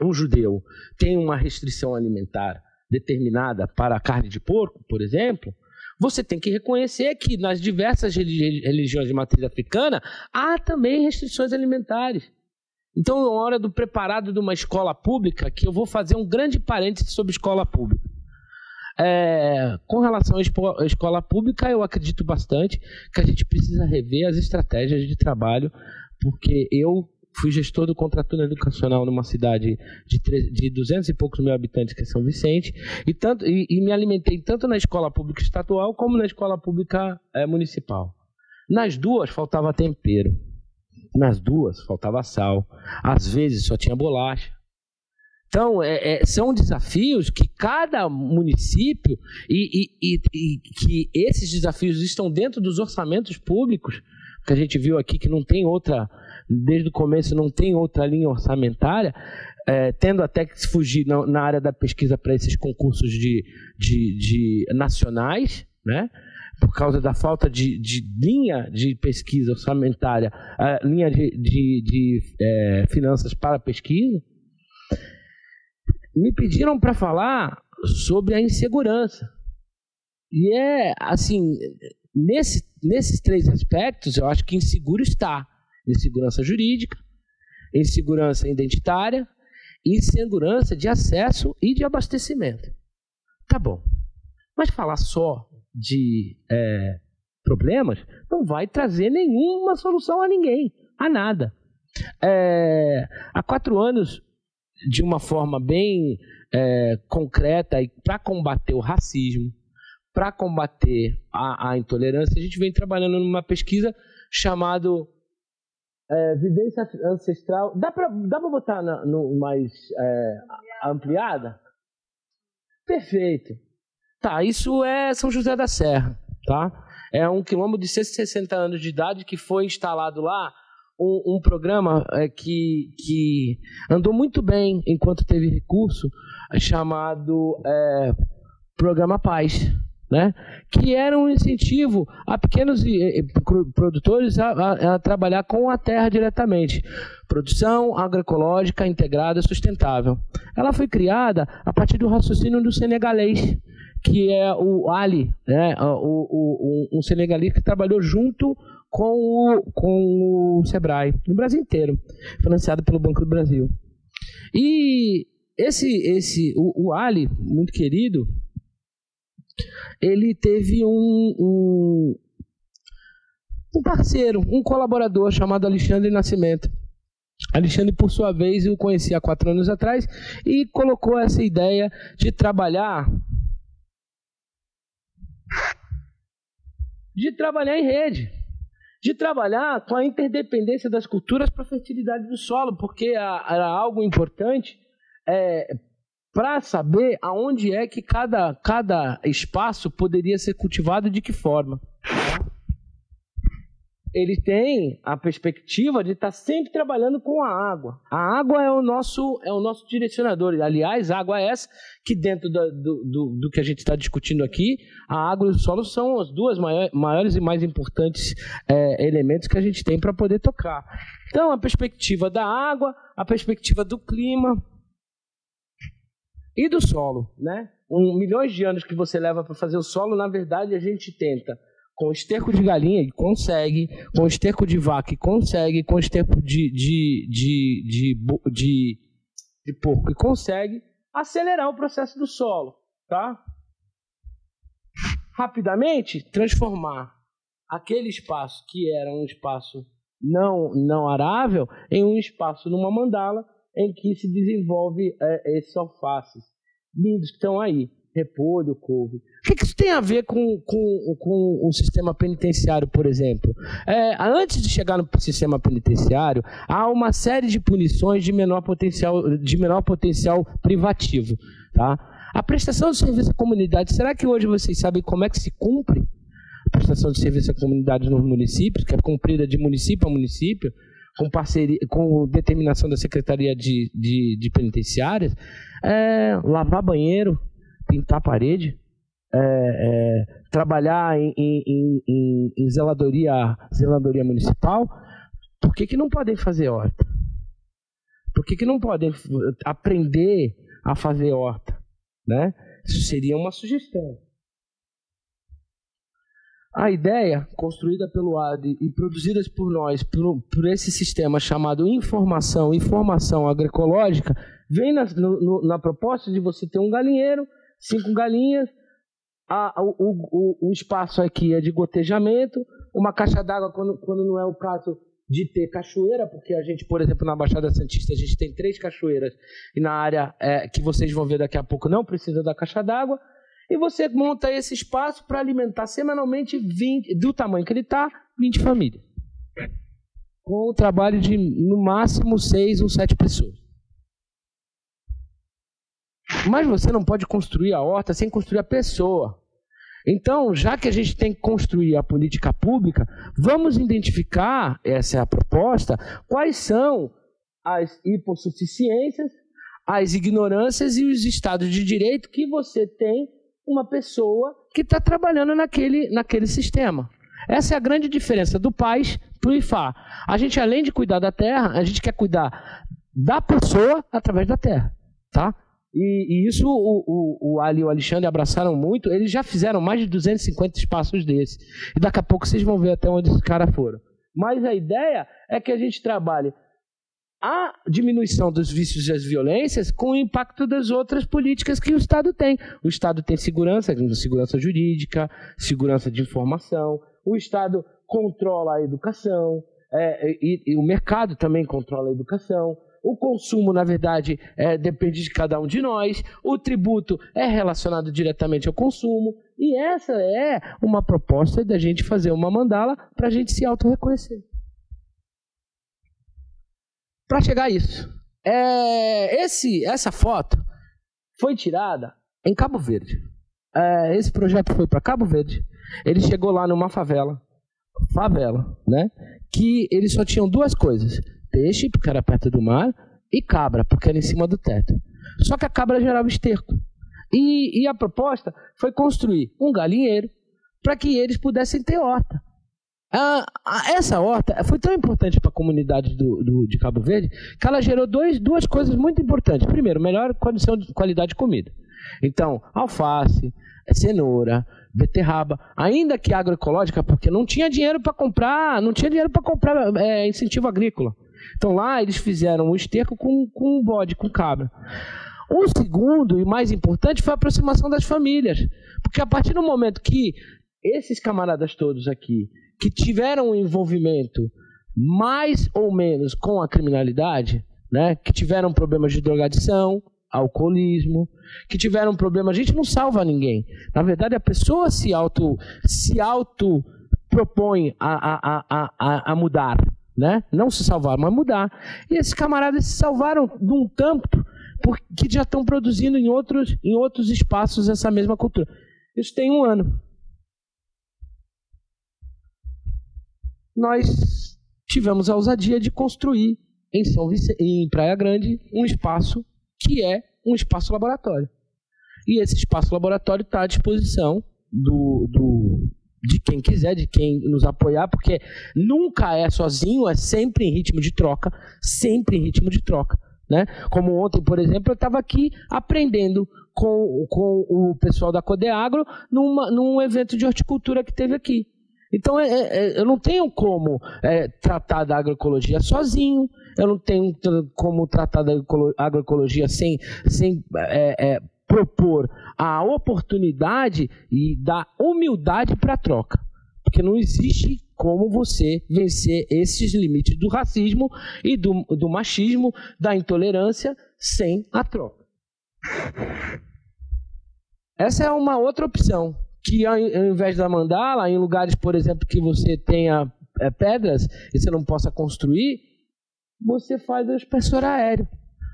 D: um judeu tem uma restrição alimentar determinada para a carne de porco, por exemplo, você tem que reconhecer que nas diversas religiões de matriz africana há também restrições alimentares. Então, na hora do preparado de uma escola pública, que eu vou fazer um grande parêntese sobre escola pública. Com relação à escola pública, eu acredito bastante que a gente precisa rever as estratégias de trabalho, porque eu fui gestor do contraturno educacional numa cidade de 200 e poucos mil habitantes, que é São Vicente, e me alimentei tanto na escola pública estadual como na escola pública municipal. Nas duas faltava tempero, nas duas faltava sal, às vezes só tinha bolacha. Então, são desafios que cada município, e que esses desafios estão dentro dos orçamentos públicos, que a gente viu aqui que não tem outra, desde o começo não tem outra linha orçamentária, tendo até que se fugir na área da pesquisa para esses concursos de nacionais, né? Por causa da falta de linha de pesquisa orçamentária, linha de finanças para pesquisa. Me pediram para falar sobre a insegurança. E assim, nesses 3 aspectos, eu acho que inseguro está. Insegurança jurídica, insegurança identitária, insegurança de acesso e de abastecimento. Tá bom. Mas falar só de problemas não vai trazer nenhuma solução a ninguém, a nada. Há 4 anos, de uma forma bem concreta, e para combater o racismo, para combater a intolerância, a gente vem trabalhando numa pesquisa chamada Vivência Ancestral. Dá para botar no mais ampliada? Perfeito. Tá, isso é São José da Serra, tá? É um quilombo de 160 anos de idade que foi instalado lá um programa que andou muito bem enquanto teve recurso, chamado Programa Paz. né? Que era um incentivo a pequenos produtores a trabalhar com a terra diretamente. Produção agroecológica integrada sustentável. Ela foi criada a partir do raciocínio do senegalês, que é o Ali, né? Um senegalês que trabalhou junto com o Sebrae, no Brasil inteiro, financiado pelo Banco do Brasil. E o Ali, muito querido, ele teve um parceiro, um colaborador chamado Alexandre Nascimento. Alexandre, por sua vez, eu conheci há 4 anos atrás e colocou essa ideia de trabalhar em rede, de trabalhar com a interdependência das culturas para a fertilidade do solo, porque era algo importante para saber aonde é que cada espaço poderia ser cultivado e de que forma. Ele tem a perspectiva de estar sempre trabalhando com a água. A água é o nosso direcionador. Aliás, a água é essa que, dentro do que a gente está discutindo aqui, a água e o solo são os dois maiores e mais importantes elementos que a gente tem para poder tocar. Então, a perspectiva da água, a perspectiva do clima e do solo, né? Milhões de anos que você leva para fazer o solo, na verdade, a gente tenta com esterco de galinha, e consegue, com esterco de vaca, e consegue, com esterco de porco, e consegue acelerar o processo do solo, tá? Rapidamente, transformar aquele espaço que era um espaço não arável em um espaço numa mandala em que se desenvolve esses alfaces lindos que estão aí, repolho, couve. O que isso tem a ver com o sistema penitenciário, por exemplo? Antes de chegar no sistema penitenciário, há uma série de punições de menor potencial privativo, tá? A prestação de serviço à comunidade, será que hoje vocês sabem como é que se cumpre a prestação de serviço à comunidade nos municípios, que é cumprida de município a município, com parceria, com determinação da Secretaria de Penitenciárias? Lavar banheiro, pintar a parede, trabalhar em zeladoria municipal. Por que não podem fazer horta? Por que não podem aprender a fazer horta, né? Isso seria uma sugestão. A ideia, construída pelo AD e produzida por nós, por esse sistema chamado informação agroecológica, vem na proposta de você ter um galinheiro, 5 galinhas, o espaço aqui é de gotejamento, uma caixa d'água quando não é o caso de ter cachoeira, porque a gente, por exemplo, na Baixada Santista, a gente tem 3 cachoeiras, e na área que vocês vão ver daqui a pouco não precisa da caixa d'água, e você monta esse espaço para alimentar semanalmente 20, do tamanho que ele está, 20 famílias. Com o trabalho de, no máximo, 6 ou 7 pessoas. Mas você não pode construir a horta sem construir a pessoa. Então, já que a gente tem que construir a política pública, vamos identificar, essa é a proposta, quais são as hipossuficiências, as ignorâncias e os estados de direito que você tem uma pessoa que está trabalhando naquele sistema. Essa é a grande diferença do PAIS para o IFA. A gente, além de cuidar da terra, a gente quer cuidar da pessoa através da terra, tá? E isso o Ali e o Alexandre abraçaram muito. Eles já fizeram mais de 250 espaços desses. E daqui a pouco vocês vão ver até onde esses caras foram. Mas a ideia é que a gente trabalhe a diminuição dos vícios e as violências com o impacto das outras políticas que o Estado tem. O Estado tem segurança jurídica, segurança de informação, o Estado controla a educação, e o mercado também controla a educação. O consumo, na verdade, depende de cada um de nós. O tributo é relacionado diretamente ao consumo. E essa é uma proposta da gente fazer uma mandala para a gente se autorreconhecer. Para chegar a isso, essa foto foi tirada em Cabo Verde. Esse projeto foi para Cabo Verde. Ele chegou lá numa favela, né? Que eles só tinham 2 coisas: peixe, porque era perto do mar, e cabra, porque era em cima do teto. Só que a cabra gerava esterco. E a proposta foi construir um galinheiro para que eles pudessem ter horta. Essa horta foi tão importante para a comunidade de Cabo Verde que ela gerou duas coisas muito importantes. Primeiro, melhor condição de qualidade de comida. Então, alface, cenoura, beterraba, ainda que agroecológica, porque não tinha dinheiro para comprar, incentivo agrícola. Então lá eles fizeram um esterco com bode, com cabra. O segundo e mais importante foi a aproximação das famílias, porque a partir do momento que esses camaradas todos aqui, que tiveram um envolvimento mais ou menos com a criminalidade, né, que tiveram problemas de drogadição, alcoolismo, que tiveram problemas, a gente não salva ninguém. Na verdade, a pessoa se auto propõe a mudar, né? Não se salvar, mas mudar. E esses camaradas se salvaram de um tanto porque já estão produzindo em outros espaços essa mesma cultura. Isso tem 1 ano. Nós tivemos a ousadia de construir em Praia Grande um espaço que é um espaço laboratório. E esse espaço laboratório está à disposição de quem quiser, de quem nos apoiar, porque nunca é sozinho, é sempre em ritmo de troca, né? Como ontem, por exemplo, eu estava aqui aprendendo com o pessoal da Codeagro num evento de horticultura que teve aqui. Então, eu não tenho como tratar da agroecologia sozinho, eu não tenho como tratar da agroecologia sem propor a oportunidade e da humildade para a troca. Porque não existe como você vencer esses limites do racismo e do machismo, da intolerância, sem a troca. Essa é uma outra opção. Que ao invés da mandala, em lugares, por exemplo, que você tenha pedras e você não possa construir, você faz o aspersor aéreo.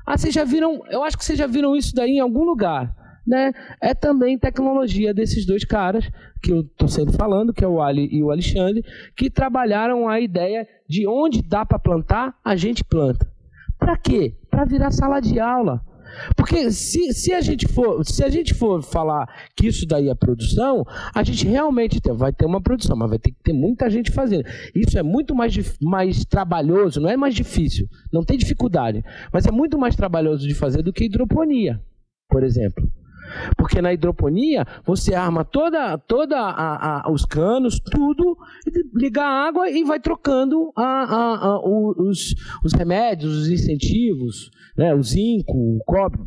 D: Vocês já viram, eu acho que vocês já viram isso daí em algum lugar, né? É também tecnologia desses dois caras, que eu estou sempre falando, que é o Ali e o Alexandre, que trabalharam a ideia de onde dá para plantar, a gente planta. Para quê? Para virar sala de aula. Porque se a gente for falar que isso daí é produção, a gente realmente vai ter uma produção, mas vai ter que ter muita gente fazendo. Isso é muito mais trabalhoso, não é mais difícil, não tem dificuldade, mas é muito mais trabalhoso de fazer do que hidroponia, por exemplo. Porque na hidroponia você arma os canos, tudo, liga a água e vai trocando os remédios, os incentivos, né, o zinco, o cobre,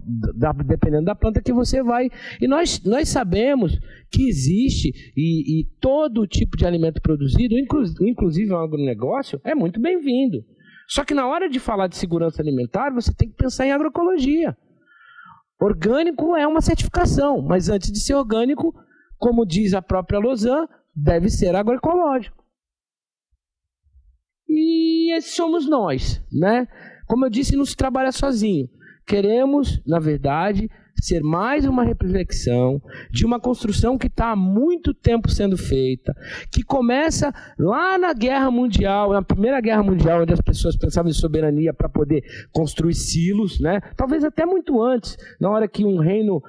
D: dependendo da planta que você vai. E nós sabemos que existe e todo tipo de alimento produzido, inclusive o agronegócio, é muito bem-vindo. Só que na hora de falar de segurança alimentar, você tem que pensar em agroecologia. Orgânico é uma certificação, mas antes de ser orgânico, como diz a própria Lausanne, deve ser agroecológico. E esses somos nós, né? Como eu disse, não se trabalha sozinho. Queremos, na verdade, ser mais uma reflexão de uma construção que está há muito tempo sendo feita, que começa lá na Guerra Mundial, na Primeira Guerra Mundial, onde as pessoas pensavam em soberania para poder construir silos, né? Talvez até muito antes, na hora que um reino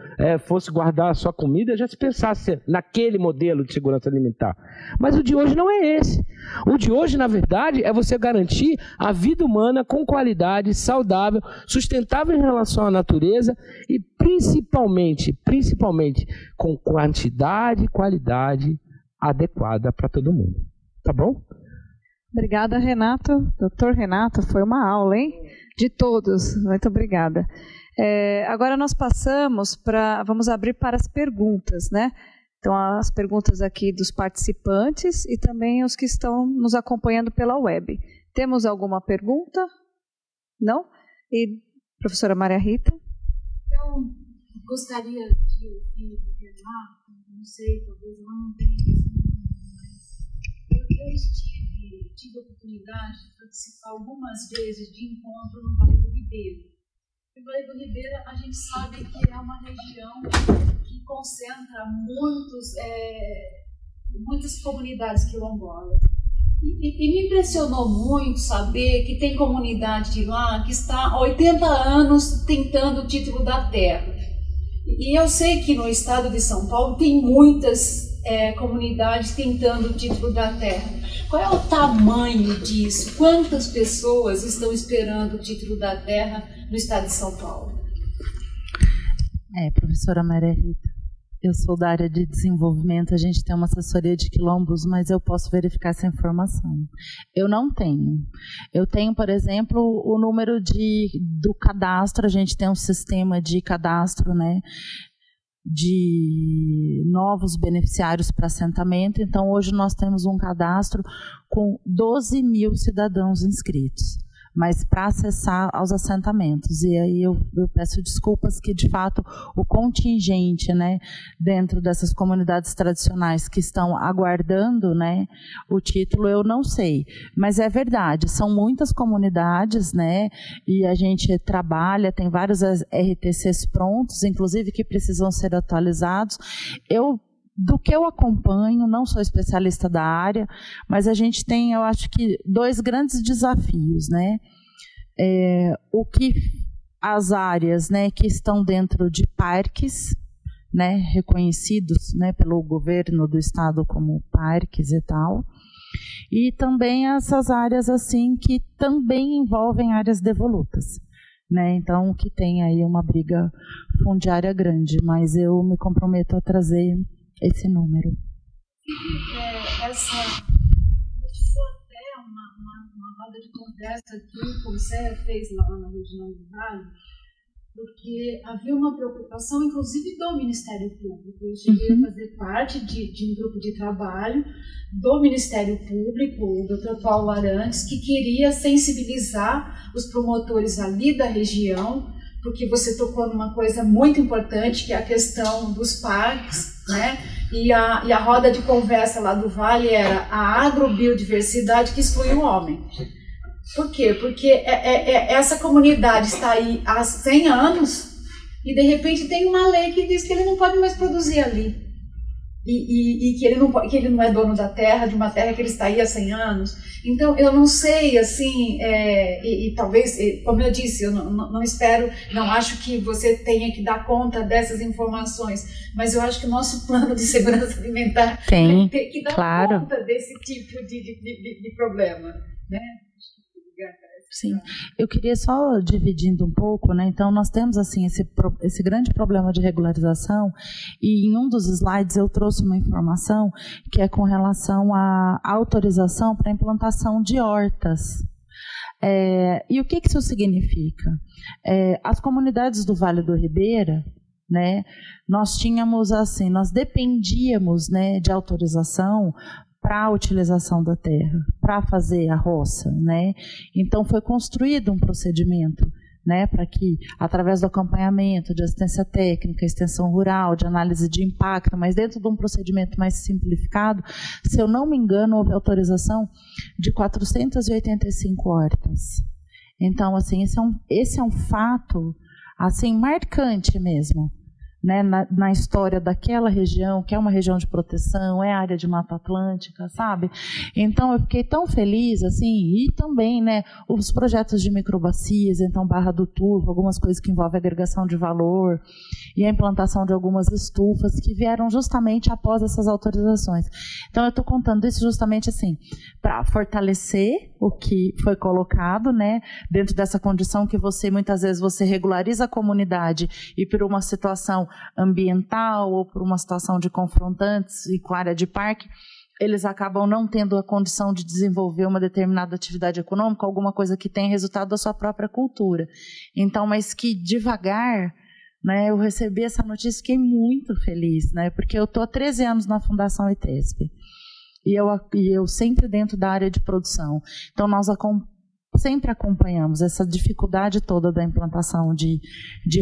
D: fosse guardar a sua comida, já se pensasse naquele modelo de segurança alimentar. Mas o de hoje não é esse. O de hoje, na verdade, é você garantir a vida humana com qualidade, saudável, sustentável em relação à natureza e principalmente com quantidade e qualidade adequada para todo mundo. Tá bom?
A: Obrigada, Renato. Doutor Renato, foi uma aula, hein? De todos. Muito obrigada. Agora nós vamos abrir para as perguntas, né? Então, as perguntas aqui dos participantes e também os que estão nos acompanhando pela web. Temos alguma pergunta? Não? E professora Maria Rita?
E: Eu gostaria de ouvir do Renato, não sei, talvez não tenha mas eu tive a oportunidade de participar algumas vezes de encontro no Vale do Ribeiro. O Vale do Ribeiro, a gente sabe que é uma região que concentra muitas comunidades quilombolas. E me impressionou muito saber que tem comunidade de lá que está há 80 anos tentando o título da terra. E eu sei que no estado de São Paulo tem muitas comunidades tentando o título da terra. Qual é o tamanho disso? Quantas pessoas estão esperando o título da terra no estado de São Paulo?
C: Professora Maria Rita, eu sou da área de desenvolvimento, a gente tem uma assessoria de quilombos, mas eu posso verificar essa informação. Eu não tenho. Eu tenho, por exemplo, o número do cadastro, a gente tem um sistema de cadastro, né, de novos beneficiários para assentamento. Então, hoje nós temos um cadastro com 12 mil cidadãos inscritos, mas para acessar aos assentamentos. E aí eu peço desculpas que, de fato, o contingente, né, dentro dessas comunidades tradicionais que estão aguardando, né, o título, eu não sei. Mas é verdade, são muitas comunidades, né, e a gente trabalha, tem vários RTCs prontos, inclusive que precisam ser atualizados. Do que eu acompanho, não sou especialista da área, mas a gente tem, eu acho que, 2 grandes desafios, né? As áreas, né, que estão dentro de parques, né, reconhecidos, né, pelo governo do estado como parques e tal, e também essas áreas assim que também envolvem áreas devolutas, né? Então, que tem aí uma briga fundiária grande, mas eu me comprometo a trazer esse número.
E: Foi até uma roda de conversa que o Conselho fez lá na região do Vale, porque havia uma preocupação, inclusive, do Ministério Público. Eu cheguei a fazer parte de um grupo de trabalho do Ministério Público, o Dr. Paulo Arantes, que queria sensibilizar os promotores ali da região, porque você tocou numa coisa muito importante, que é a questão dos parques, né? E a roda de conversa lá do Vale era a agrobiodiversidade que exclui o homem. Por quê? Porque essa comunidade está aí há 100 anos e, de repente, tem uma lei que diz que ele não pode mais produzir ali. E que ele não é dono da terra, de uma terra que ele está aí há 100 anos. Então, eu não sei, assim, e talvez, como eu disse, eu não espero, não acho que você tenha que dar conta dessas informações, mas eu acho que o nosso plano de segurança alimentar tem que dar conta desse tipo de problema, né?
C: Sim, eu queria só dividindo um pouco, né? Então nós temos assim esse grande problema de regularização, e em um dos slides eu trouxe uma informação que é com relação à autorização para implantação de hortas. E o que isso significa? As comunidades do Vale do Ribeira, né? Nós dependíamos, né, de autorização para a utilização da terra, para fazer a roça, né? Então foi construído um procedimento, né, para que, através do acompanhamento, de assistência técnica, extensão rural, de análise de impacto, mas dentro de um procedimento mais simplificado, se eu não me engano, houve autorização de 485 hortas. Então, assim, esse é um fato, assim, marcante mesmo, né, na história daquela região, que é uma região de proteção, é área de Mata Atlântica, sabe? Então, eu fiquei tão feliz, assim, e também, né, os projetos de microbacias, então, Barra do Turvo, algumas coisas que envolvem agregação de valor, e a implantação de algumas estufas, que vieram justamente após essas autorizações. Então, eu estou contando isso justamente, assim, para fortalecer o que foi colocado, né, dentro dessa condição que muitas vezes, você regulariza a comunidade, e por uma situação ambiental ou por uma situação de confrontantes e com a área de parque, eles acabam não tendo a condição de desenvolver uma determinada atividade econômica, alguma coisa que tenha resultado da sua própria cultura. Então, mas que devagar, né, eu recebi essa notícia e fiquei muito feliz, né, porque eu estou há 13 anos na Fundação ITESP, e eu sempre dentro da área de produção. Então, nós sempre acompanhamos essa dificuldade toda da implantação de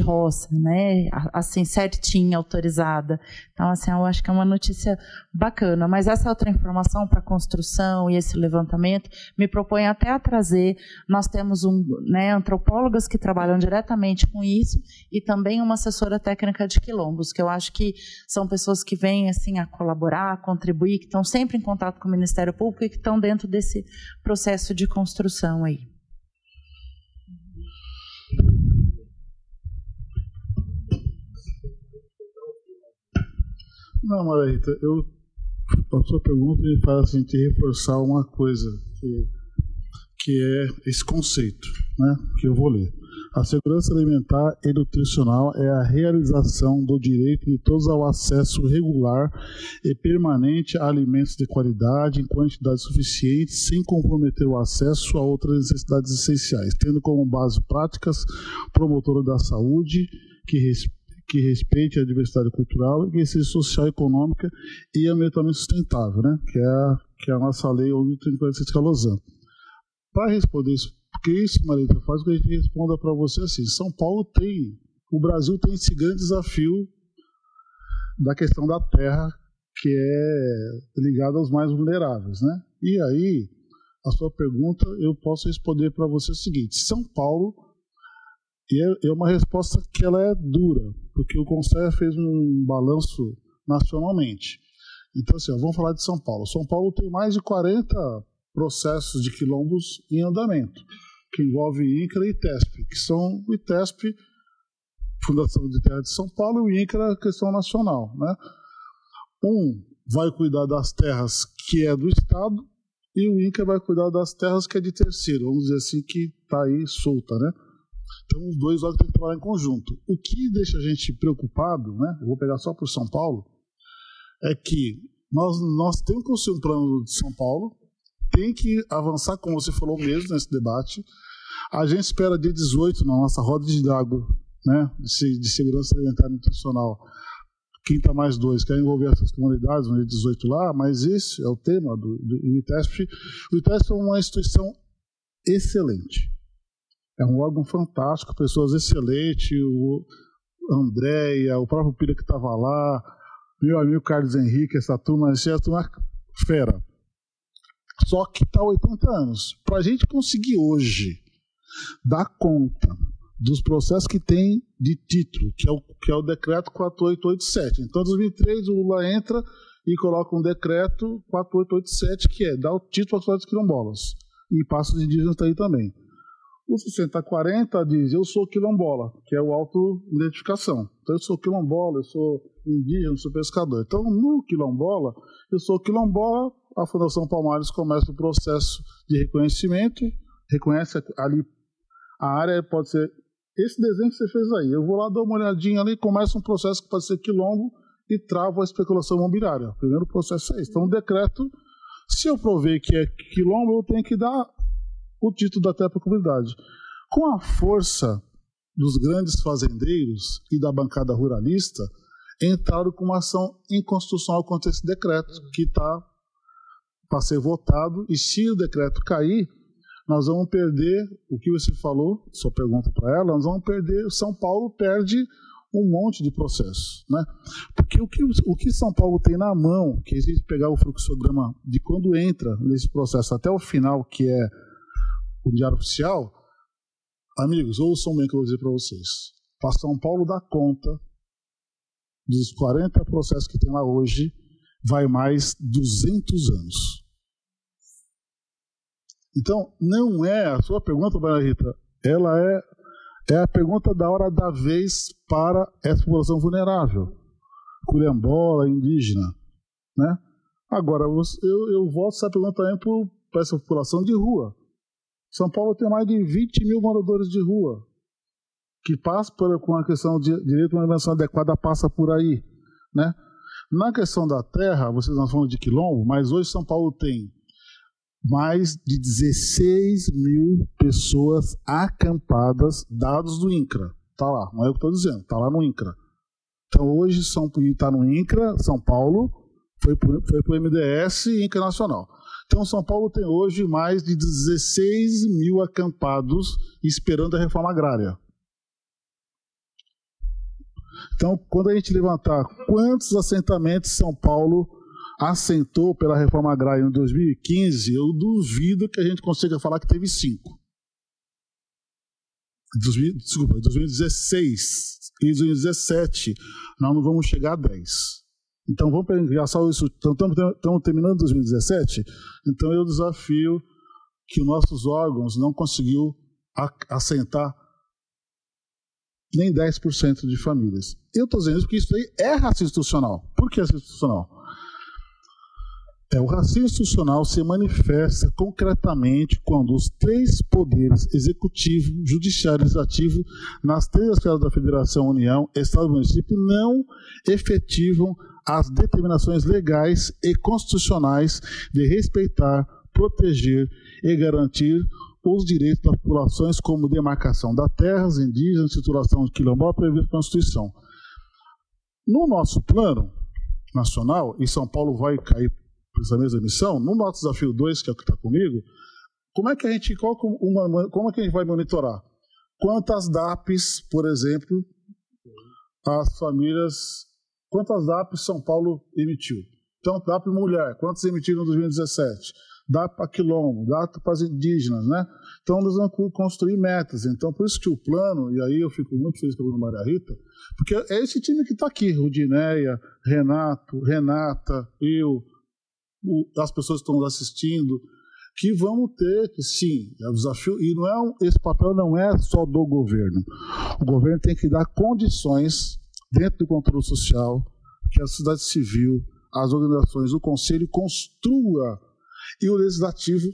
C: roça, né, assim, certinha, autorizada. Então, assim, eu acho que é uma notícia bacana. Mas essa outra informação para construção e esse levantamento me propõe até a trazer. Nós temos antropólogas que trabalham diretamente com isso, e também uma assessora técnica de quilombos, que eu acho que são pessoas que vêm, assim, a colaborar, a contribuir, que estão sempre em contato com o Ministério Público e que estão dentro desse processo de construção aí.
B: Não, Maria Rita, a sua pergunta me faz assim, te reforçar uma coisa, que é esse conceito, né, que eu vou ler. A segurança alimentar e nutricional é a realização do direito de todos ao acesso regular e permanente a alimentos de qualidade em quantidade suficiente, sem comprometer o acesso a outras necessidades essenciais, tendo como base práticas promotoras da saúde, que respeite a diversidade cultural, que seja social, econômica e ambientalmente sustentável, né? que é a nossa lei 11.346 da Lausanne. Para responder isso, porque isso, Marita, faz com que a gente responda para você assim: o Brasil tem esse grande desafio da questão da terra, que é ligada aos mais vulneráveis, né? E aí, a sua pergunta, eu posso responder para você o seguinte: São Paulo, e é uma resposta que ela é dura, porque o Conselho fez um balanço nacionalmente. Então, assim, vamos falar de São Paulo. São Paulo tem mais de 40 processos de quilombos em andamento, que envolve INCRA e ITESP, que são o ITESP, Fundação de Terra de São Paulo, e o INCRA, questão nacional, né? Um vai cuidar das terras que é do Estado, e o INCRA vai cuidar das terras que é de terceiro, vamos dizer assim, que está aí solta, né? Então, os dois órgãos têm que trabalhar em conjunto. O que deixa a gente preocupado, né? Eu vou pegar só por São Paulo, é que nós temos que construir um plano de São Paulo, tem que avançar, como você falou mesmo, nesse debate. A gente espera dia 18, na nossa roda de diálogo, né, de segurança alimentar e nutricional, quinta mais 2, que é envolver essas comunidades, no dia 18 lá, mas esse é o tema do ITESP. O ITESP é uma instituição excelente. É um órgão fantástico, pessoas excelentes, o Andréia, o próprio Pira que estava lá, meu amigo Carlos Henrique, essa turma fera. Só que está há 80 anos. Para a gente conseguir hoje dar conta dos processos que tem de título, que é o decreto 4887. Então, em 2003, o Lula entra e coloca um decreto 4887, que é dar o título às cidades quilombolas. E passa os indígenas aí também. O 6040 diz: eu sou quilombola, que é o auto-identificação. Então, eu sou quilombola, eu sou indígena, eu sou pescador. Então, no quilombola, eu sou quilombola. A Fundação Palmares começa o processo de reconhecimento, reconhece ali a área, pode ser esse desenho que você fez aí. Eu vou lá, dou uma olhadinha ali, começa um processo que pode ser quilombo e trava a especulação imobiliária. O primeiro processo é esse. Então, o decreto, se eu provei que é quilombo, eu tenho que dar o título da terra para a comunidade. Com a força dos grandes fazendeiros e da bancada ruralista, entraram com uma ação inconstitucional contra esse decreto, que está para ser votado, e se o decreto cair, nós vamos perder, o que você falou, sua pergunta para ela, nós vamos perder, São Paulo perde um monte de processos, né? Porque o que São Paulo tem na mão, que a gente pegar o fluxograma de quando entra nesse processo até o final, que é o Diário Oficial, amigos, ouçam bem o que eu vou dizer para vocês. Para São Paulo dar conta dos 40 processos que tem lá hoje, vai mais 200 anos. Então, não é a sua pergunta, Maria Rita, ela é a pergunta da hora da vez para essa população vulnerável, quilombola, indígena, né? Agora, eu volto essa pergunta também para essa população de rua. São Paulo tem mais de 20 mil moradores de rua, que passa com a questão de direito a uma alimentação adequada, passa por aí, né? Na questão da terra, vocês não falam de quilombo, mas hoje São Paulo tem mais de 16 mil pessoas acampadas, dados do INCRA. Está lá, não é o que estou dizendo, está lá no INCRA. Então hoje está no INCRA, São Paulo, foi para o MDS e INCRA Nacional. Então São Paulo tem hoje mais de 16 mil acampados esperando a reforma agrária. Então, quando a gente levantar quantos assentamentos São Paulo assentou pela reforma agrária em 2015, eu duvido que a gente consiga falar que teve 5. Desculpa, 2016 e 2017, nós não vamos chegar a 10. Então, vamos pegar só isso. Estamos terminando 2017, então eu desafio que os nossos órgãos não conseguiu assentar nem 10% de famílias. Eu estou dizendo isso porque isso aí é racismo institucional. Por que racismo institucional? O racismo institucional se manifesta concretamente quando os 3 poderes, executivo, judiciário e legislativo, nas 3 esferas da Federação, União, Estado e Município, não efetivam as determinações legais e constitucionais de respeitar, proteger e garantir os direitos das populações, como demarcação das terras indígenas, titulação de quilombola previsto na Constituição. No nosso plano nacional, e São Paulo vai cair por essa mesma missão, no nosso desafio 2, que é o que está comigo, como é que a gente vai monitorar? Quantas DAPs, por exemplo, as famílias, quantas DAPs São Paulo emitiu? Então, DAP mulher, quantas emitiram em 2017? DAP para quilombo, DAP para as indígenas, né? Então, nós vamos construir metas. Então, por isso que o plano, e aí eu fico muito feliz pela Maria Rita, porque é esse time que está aqui, Rudinéia, Renato, Renata, eu, as pessoas que estão nos assistindo, que vamos ter que, sim, é um desafio, e esse papel não é só do governo. O governo tem que dar condições, dentro do controle social, que a sociedade civil, as organizações, o Conselho construa, e o Legislativo,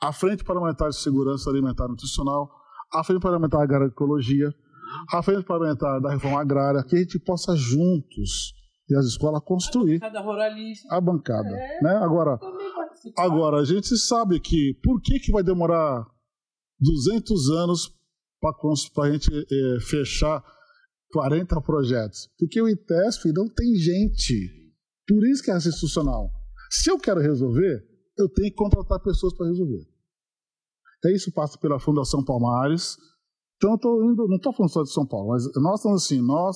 B: a Frente Parlamentar de Segurança Alimentar e Nutricional, a Frente Parlamentar da Agroecologia, a Frente Parlamentar da Reforma Agrária, que a gente possa juntos, e as escolas, construir a bancada. Né? Agora, a gente sabe que por que vai demorar 200 anos para a gente fechar 40 projetos? Porque o ITESP não tem gente. Por isso que é institucional. Se eu quero resolver, eu tenho que contratar pessoas para resolver. Isso passa pela Fundação Palmares. Então, não estou falando só de São Paulo, mas nós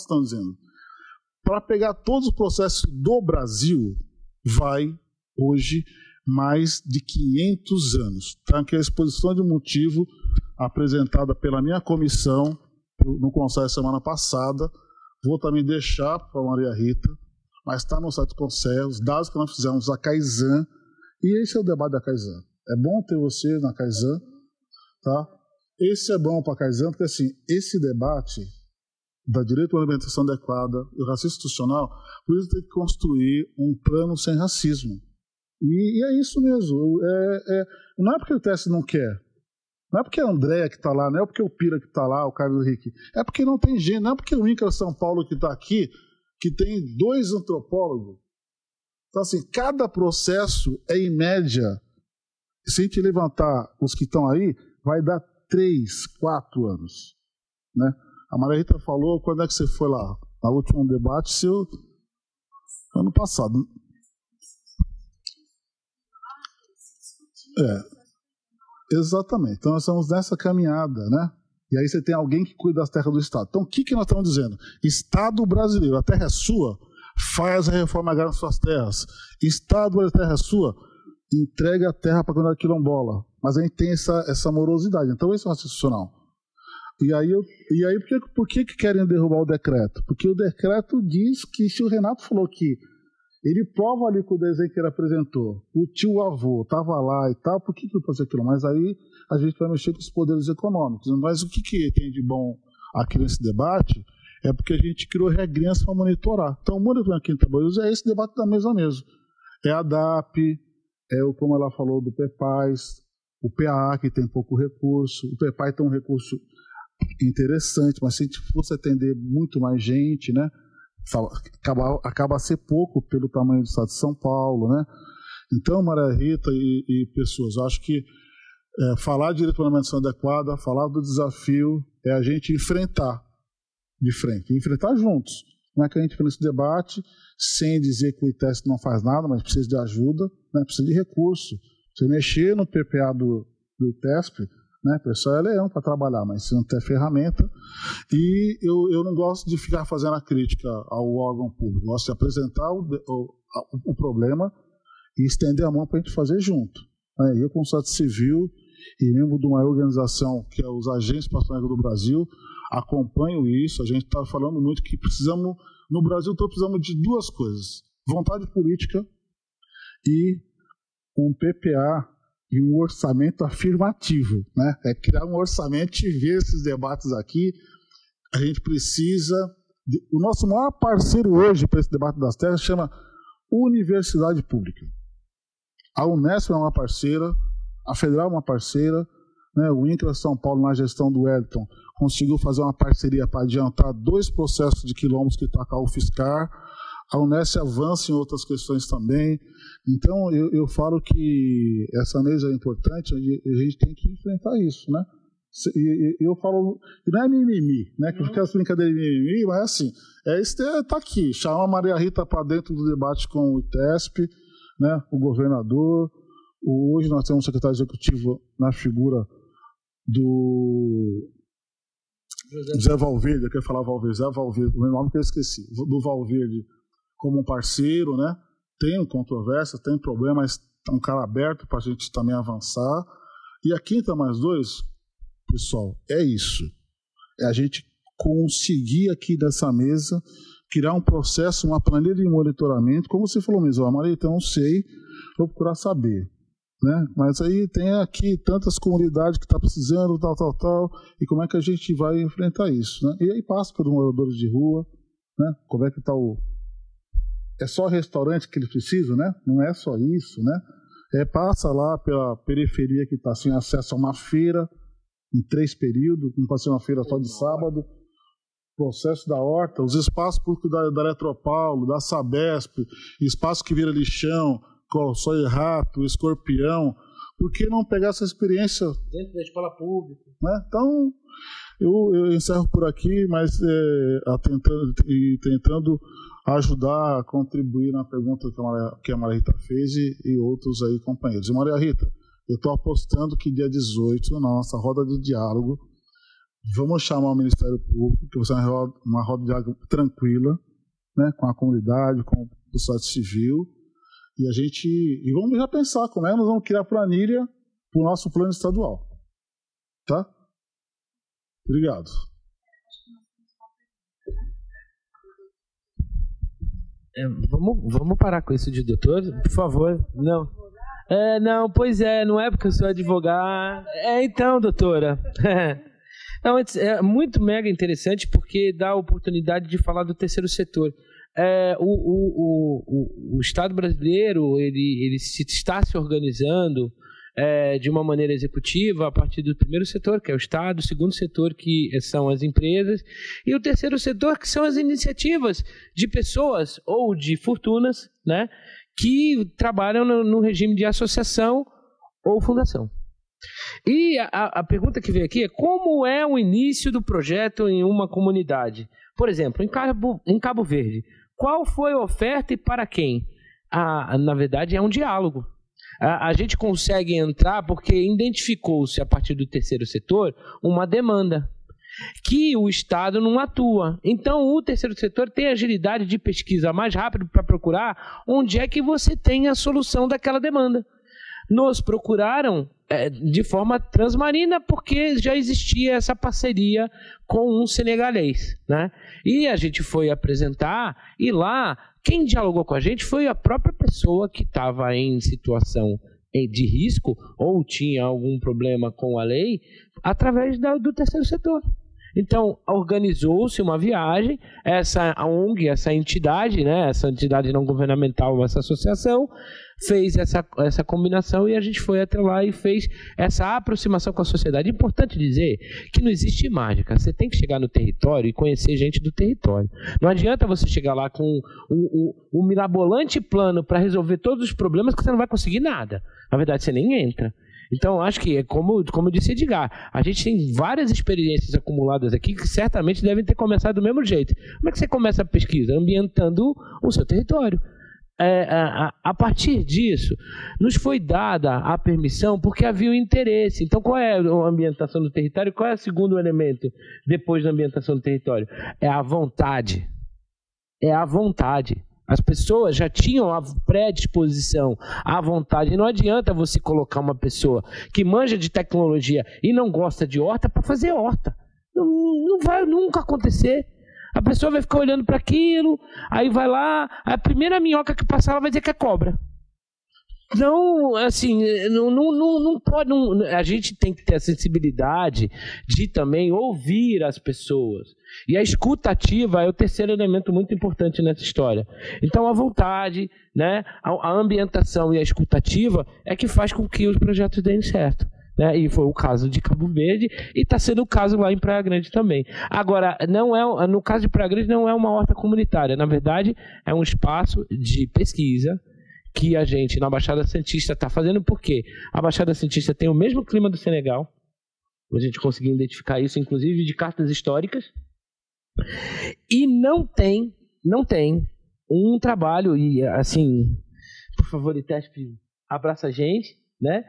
B: estamos dizendo, para pegar todos os processos do Brasil, vai, hoje, mais de 500 anos. Tá? Que é a exposição de motivo apresentada pela minha comissão no Conselho semana passada. Vou também deixar para a Maria Rita, mas está no site do Conselho, os dados que nós fizemos da Kaizen, e esse é o debate da Kaizen. É bom ter você na Kaizen, tá? Esse é bom para a Kaizen, porque assim, esse debate da direito à alimentação adequada e o racismo institucional, por isso tem que construir um plano sem racismo. E é isso mesmo. Não é porque o TS não quer, não é porque a Andréia que está lá, não é porque o Pira que está lá, o Carlos Henrique, é porque não tem gente, não é porque o INCRA São Paulo que está aqui, que tem 2 antropólogos. Então, assim, cada processo é em média, se a gente levantar os que estão aí, vai dar 3, 4 anos. Né? A Maria Rita falou, quando é que você foi lá? No último debate, ano passado. Exatamente. Então, nós estamos nessa caminhada, né? E aí você tem alguém que cuida das terras do Estado. Então, o que nós estamos dizendo? Estado brasileiro, a terra é sua, faz a reforma agrária nas suas terras. Estado, a terra é sua, entrega a terra para a comunidade quilombola. Mas a gente tem essa morosidade. Então, isso é institucional. E aí por que querem derrubar o decreto? Porque o decreto diz que, se o Renato falou que ele prova ali com o desenho que ele apresentou, o tio-avô estava lá e tal, por que ele pode fazer aquilo? Mas aí a gente vai mexer com os poderes econômicos. Mas o que tem de bom aqui nesse debate é porque a gente criou regrinhas para monitorar. Então, o monitoramento aqui em Trabalhos é esse debate da mesa mesmo. É a DAP, como ela falou, do PEPAS, o PAA, que tem pouco recurso, o PEPAI tem um recurso interessante, mas se a gente fosse atender muito mais gente, né, acaba a ser pouco pelo tamanho do estado de São Paulo, né? Então, Maria Rita e pessoas, acho que falar de direito à alimentação adequada, falar do desafio, é a gente enfrentar de frente, enfrentar juntos. Não é que a gente enfrenta esse debate sem dizer que o ITES não faz nada, mas precisa de ajuda, né? Precisa de recurso. Você mexer no PPA do ITESP, né? O pessoal é leão para trabalhar, mas se não tem ferramenta. E eu não gosto de ficar fazendo a crítica ao órgão público. Eu gosto de apresentar o problema e estender a mão para a gente fazer junto. Né? Eu, como sociedade civil e membro de uma organização que é os Agentes Passionais do Brasil, acompanho isso. A gente está falando muito que precisamos, no Brasil, precisamos de 2 coisas: vontade política e um PPA e um orçamento afirmativo, né? É criar um orçamento e ver esses debates aqui a gente precisa... O nosso maior parceiro hoje para esse debate das terras chama Universidade Pública. A Unesp é uma parceira, a Federal é uma parceira, né? O INCRA São Paulo, na gestão do Wellington, conseguiu fazer uma parceria para adiantar 2 processos de quilômetros que está com a UFSCar. A Unesp avança em outras questões também. Então, eu falo que essa mesa é importante, a gente tem que enfrentar isso, né? Eu falo, não é mimimi, né? Que fica essa brincadeira de mimimi, mas é assim, está aqui, chama a Maria Rita para dentro do debate com o ITESP, né? O governador. Hoje nós temos um secretário executivo na figura do Zé Valverde, eu quero falar Valverde, Zé Valverde, o nome que eu esqueci, do Valverde como um parceiro, né? Tem controvérsia, tem problema, mas é um cara aberto para a gente também avançar. E a quinta mais 2, pessoal, é isso. É a gente conseguir aqui dessa mesa criar um processo, uma planilha de monitoramento, como você falou mesmo, Marita, eu não sei, vou procurar saber. Né? Mas aí tem aqui tantas comunidades que estão precisando, tal, e como é que a gente vai enfrentar isso, né? E aí passa pelos moradores de rua, né? Como é que está o... É só restaurante que eles precisam, né? Não é só isso, né? Passa lá pela periferia que está sem acesso a uma feira, em 3 períodos, não pode ser uma feira só de sábado, processo da horta, os espaços públicos da Eletropaulo, da Sabesp, espaço que vira lixão, Só Rato, Escorpião, por que não pegar essa experiência
D: dentro da escola pública?
B: Né? Então, eu encerro por aqui, mas tentando ajudar a contribuir na pergunta que a Maria Rita fez e outros aí companheiros. E Maria Rita, eu estou apostando que dia 18, na nossa roda de diálogo, vamos chamar o Ministério Público, que vai ser uma roda de diálogo tranquila, né, com a comunidade, com o sociedade civil, e vamos já pensar como nós vamos criar planilha para o nosso plano estadual. Tá? Obrigado.
D: Vamos parar com isso de doutor, por favor. Não. Não, pois não é porque eu sou advogado. Então, doutora. Não, é muito mega interessante porque dá a oportunidade de falar do terceiro setor. O Estado brasileiro ele está se organizando de uma maneira executiva a partir do primeiro setor, que é o Estado, o segundo setor, que são as empresas, e o terceiro setor, que são as iniciativas de pessoas ou de fortunas, né, que trabalham no regime de associação ou fundação. E a pergunta que veio aqui é como é o início do projeto em uma comunidade? Por exemplo, em Cabo Verde, qual foi a oferta e para quem? Na verdade, é um diálogo. A gente consegue entrar porque identificou-se, a partir do terceiro setor, uma demanda que o Estado não atua. Então, o terceiro setor tem agilidade de pesquisa mais rápido para procurar onde é que você tem a solução daquela demanda. Nos procuraram de forma transmarina porque já existia essa parceria com um senegalês, né? E a gente foi apresentar e lá quem dialogou com a gente foi a própria pessoa que estava em situação de risco ou tinha algum problema com a lei através do terceiro setor. Então, organizou-se uma viagem, essa ONG, essa entidade, né, essa entidade não governamental, essa associação, fez essa combinação e a gente foi até lá e fez essa aproximação com a sociedade. É importante dizer que não existe mágica, você tem que chegar no território e conhecer gente do território. Não adianta você chegar lá com um mirabolante plano para resolver todos os problemas que você não vai conseguir nada. Na verdade, você nem entra. Então, acho que, como eu disse Edgar, a gente tem várias experiências acumuladas aqui que certamente devem ter começado do mesmo jeito. Como é que você começa a pesquisa? Ambientando o seu território. A partir disso, nos foi dada a permissão porque havia um interesse. Então, qual é a ambientação do território? Qual é o segundo elemento depois da ambientação do território? É a vontade. É a vontade. As pessoas já tinham a predisposição, a vontade. Não adianta você colocar uma pessoa que manja de tecnologia e não gosta de horta para fazer horta. Não vai nunca acontecer. A pessoa vai ficar olhando para aquilo, aí vai lá, a primeira minhoca que passar ela vai dizer que é cobra. Então, assim, não pode. A gente tem que ter a sensibilidade de também ouvir as pessoas. E a escuta ativa é o terceiro elemento muito importante nessa história. Então, a vontade, né, a ambientação e a escuta ativa é que faz com que os projetos deem certo. Né? E foi o caso de Cabo Verde e está sendo o caso lá em Praia Grande também. Agora, no caso de Praia Grande, não é uma horta comunitária. Na verdade, é um espaço de pesquisa que a gente, na Baixada Santista, está fazendo. Por quê? A Baixada Santista tem o mesmo clima do Senegal. A gente conseguiu identificar isso, inclusive de cartas históricas. E não tem um trabalho, e assim, por favor, ITESP, abraça a gente, né?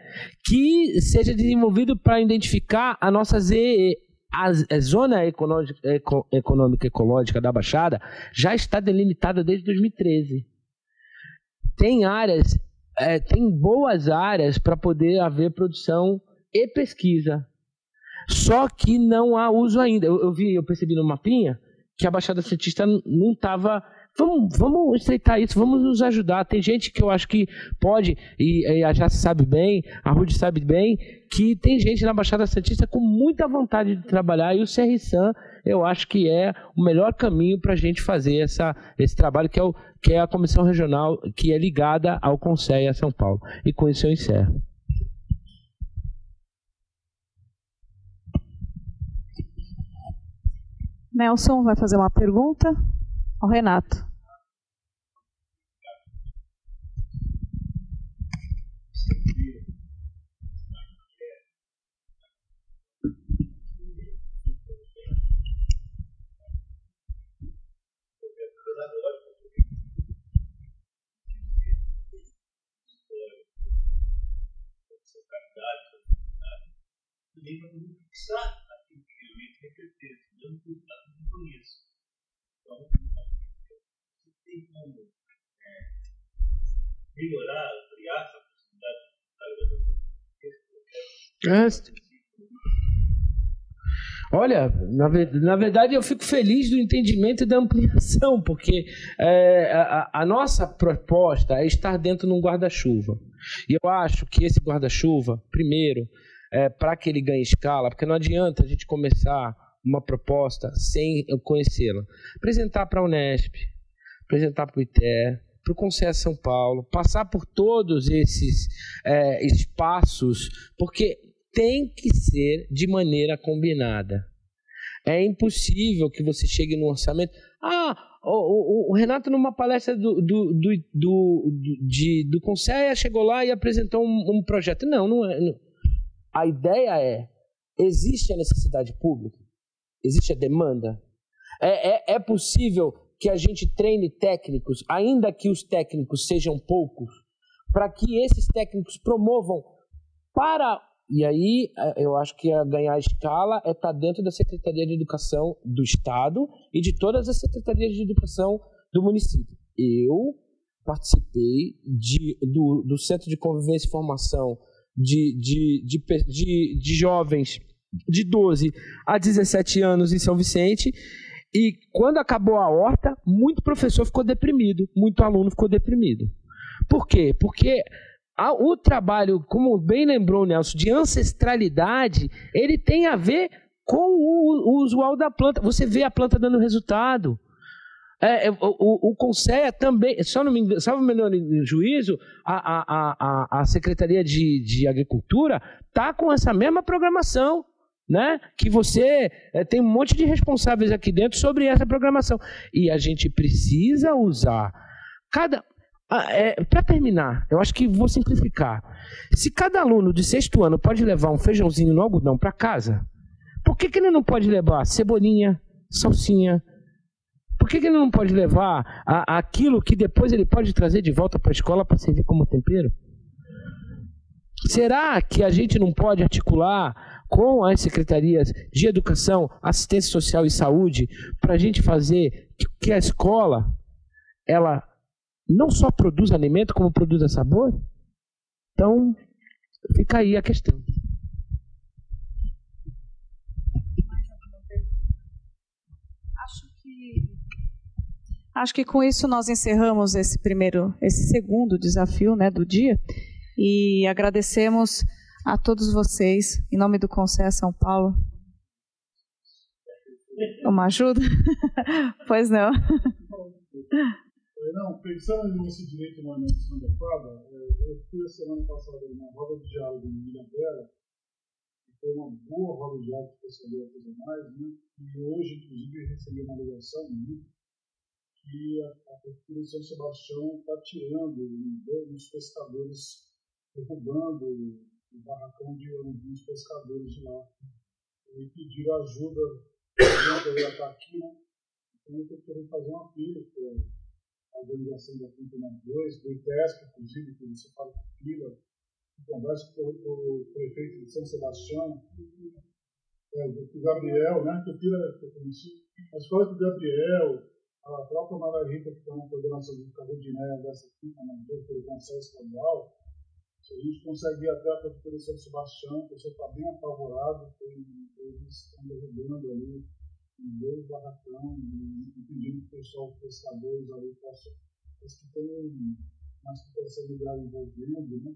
D: Que seja desenvolvido para identificar a nossa ZEE. A Zona Econômica Ecológica da Baixada já está delimitada desde 2013. Tem áreas, tem boas áreas para poder haver produção e pesquisa. Só que não há uso ainda. Eu percebi no mapinha que a Baixada Santista não estava... Vamos estreitar isso, vamos nos ajudar. Tem gente que eu acho que pode, e a Jace sabe bem, a Ruth sabe bem, que tem gente na Baixada Santista com muita vontade de trabalhar, e o CRSAM eu acho que é o melhor caminho para a gente fazer esse trabalho, que é a Comissão Regional, que é ligada ao Conselho São Paulo. E com isso eu encerro.
A: Nelson vai fazer uma pergunta ao Renato.
F: Também para poder fixar aquilo que realmente é perfeito, dando cuidado com isso. Então, você tem como melhorar, ampliar essa possibilidade de
D: Olha, na verdade eu fico feliz do entendimento e da ampliação, porque a nossa proposta é estar dentro de um guarda-chuva. E eu acho que esse guarda-chuva, primeiro, para que ele ganhe escala, porque não adianta a gente começar uma proposta sem eu conhecê-la. Apresentar para a Unesp, apresentar para o ITER, para o Conselho São Paulo, passar por todos esses espaços, porque tem que ser de maneira combinada. É impossível que você chegue no orçamento... O Renato, numa palestra do Conselho, chegou lá e apresentou um projeto. Não é... A ideia existe a necessidade pública? Existe a demanda? É possível que a gente treine técnicos, ainda que os técnicos sejam poucos, para que esses técnicos promovam para... E aí, eu acho que ganhar escala é estar dentro da Secretaria de Educação do Estado e de todas as Secretarias de Educação do município. Eu participei do Centro de Convivência e Formação de jovens de 12 a 17 anos em São Vicente, e quando acabou a horta, muito professor ficou deprimido, muito aluno ficou deprimido. Por quê? Porque o trabalho, como bem lembrou o Nelson, de ancestralidade, ele tem a ver com o usual da planta. Você vê a planta dando resultado. O Conselho também, salvo melhor juízo, a Secretaria de Agricultura está com essa mesma programação, né? Que você tem um monte de responsáveis aqui dentro sobre essa programação. E a gente precisa usar para terminar, eu acho que vou simplificar. Se cada aluno de 6º ano pode levar um feijãozinho no algodão para casa, por que ele não pode levar cebolinha, salsinha? Por que ele não pode levar aquilo que depois ele pode trazer de volta para a escola para servir como tempero? Será que a gente não pode articular com as secretarias de Educação, Assistência Social e Saúde para a gente fazer que a escola ela não só produz alimento, como produz sabor? Então, fica aí a questão.
A: Acho que com isso nós encerramos esse segundo desafio, né, do dia. E agradecemos a todos vocês, em nome do Conselho São Paulo. Uma ajuda? Pois não.
B: Não, pensando nesse direito à alimentação adequada, eu fui a semana passada numa roda de diálogo em Ilhabela, que foi uma boa roda de diálogo de pescadores artesanais, né? E hoje, inclusive, recebi uma ligação, né, que a Prefeitura de São Sebastião está tirando os pescadores, derrubando o barracão de alguns pescadores de lá. E pediram ajuda, eu ia estar aqui, né? Então eu estou querendo fazer um apelo para a organização da 32, do ITESP, inclusive, que você fala com o Pila, conversa com o prefeito de São Sebastião, o Gabriel, né? Que o Pila eu conheci, mas fala com o Gabriel, a própria Maria Rita, que está na coordenação do Cabo de Néia dessa quinta, pelo Conselho Estadual. Se a gente consegue ir até a Prefeitura de São Sebastião, o pessoal está bem apavorado, eles estão derrubando ali um dois barracão, pedindo que o pessoal, os pescadores ali, possa. Eles que tem uma situação legal envolvendo, né?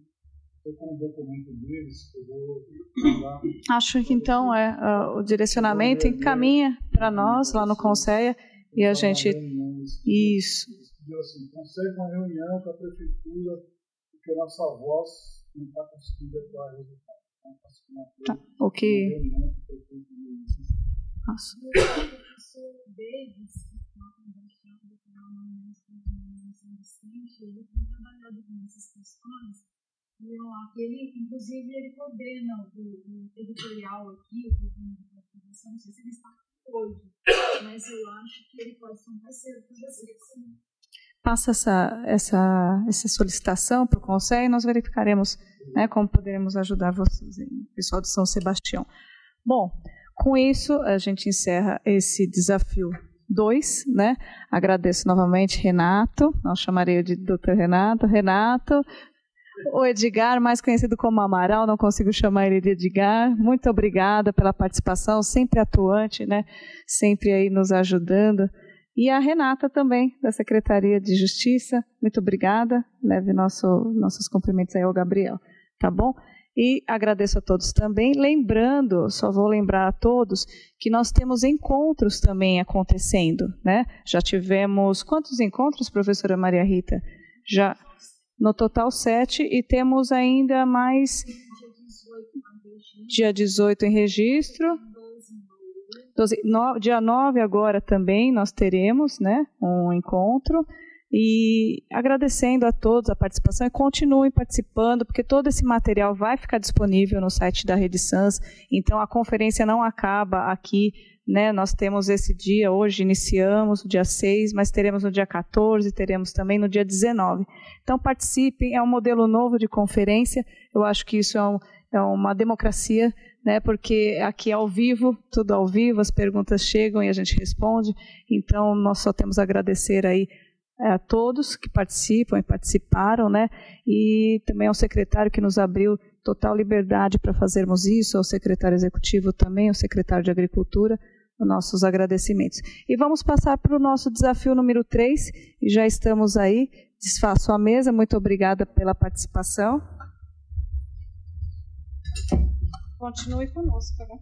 B: Estou com um documento deles que eu vou mandar.
A: Acho que então o direcionamento encaminha para nós lá no Conselho e a gente. Isso.
B: Assim, consegue uma reunião com a Prefeitura, porque a nossa voz não está conseguindo levar resultado.
A: Tá. O que.
E: Nossa. O professor Davis, ele tem trabalhado com essas questões. Ele, inclusive, ele coordena o editorial aqui, o programa de participação. Não sei se ele está hoje, mas eu acho que ele pode ser um parceiro para vocês.
A: Passa essa solicitação para o Conselho e nós verificaremos, né, como poderemos ajudar vocês, aí, pessoal de São Sebastião. Bom, com isso a gente encerra esse desafio 2, né? Agradeço novamente Renato, não chamarei de Dr. Renato, o Edgar, mais conhecido como Amaral, não consigo chamar ele de Edgar. Muito obrigada pela participação, sempre atuante, né? Sempre aí nos ajudando. E a Renata também, da Secretaria de Justiça, muito obrigada. Leve nossos cumprimentos aí ao Gabriel, tá bom? E agradeço a todos também. Lembrando, só vou lembrar a todos, que nós temos encontros também acontecendo, né? Já tivemos, quantos encontros, professora Maria Rita? Já, no total 7, e temos ainda mais, dia 18 em registro. Dia 9 agora também nós teremos, né, um encontro, e agradecendo a todos a participação e continuem participando, porque todo esse material vai ficar disponível no site da Rede Sans, então a conferência não acaba aqui, né, nós temos esse dia, hoje iniciamos, o dia 6, mas teremos no dia 14, teremos também no dia 19. Então participem, é um modelo novo de conferência, eu acho que isso é uma democracia, né, porque aqui é ao vivo, tudo ao vivo, as perguntas chegam e a gente responde, então nós só temos a agradecer aí a todos que participam e participaram, né, e também ao secretário que nos abriu total liberdade para fazermos isso, ao secretário executivo também, ao secretário de Agricultura, os nossos agradecimentos. E vamos passar para o nosso desafio número 3, e já estamos aí, desfaço a mesa, muito obrigada pela participação. Continue conosco, né?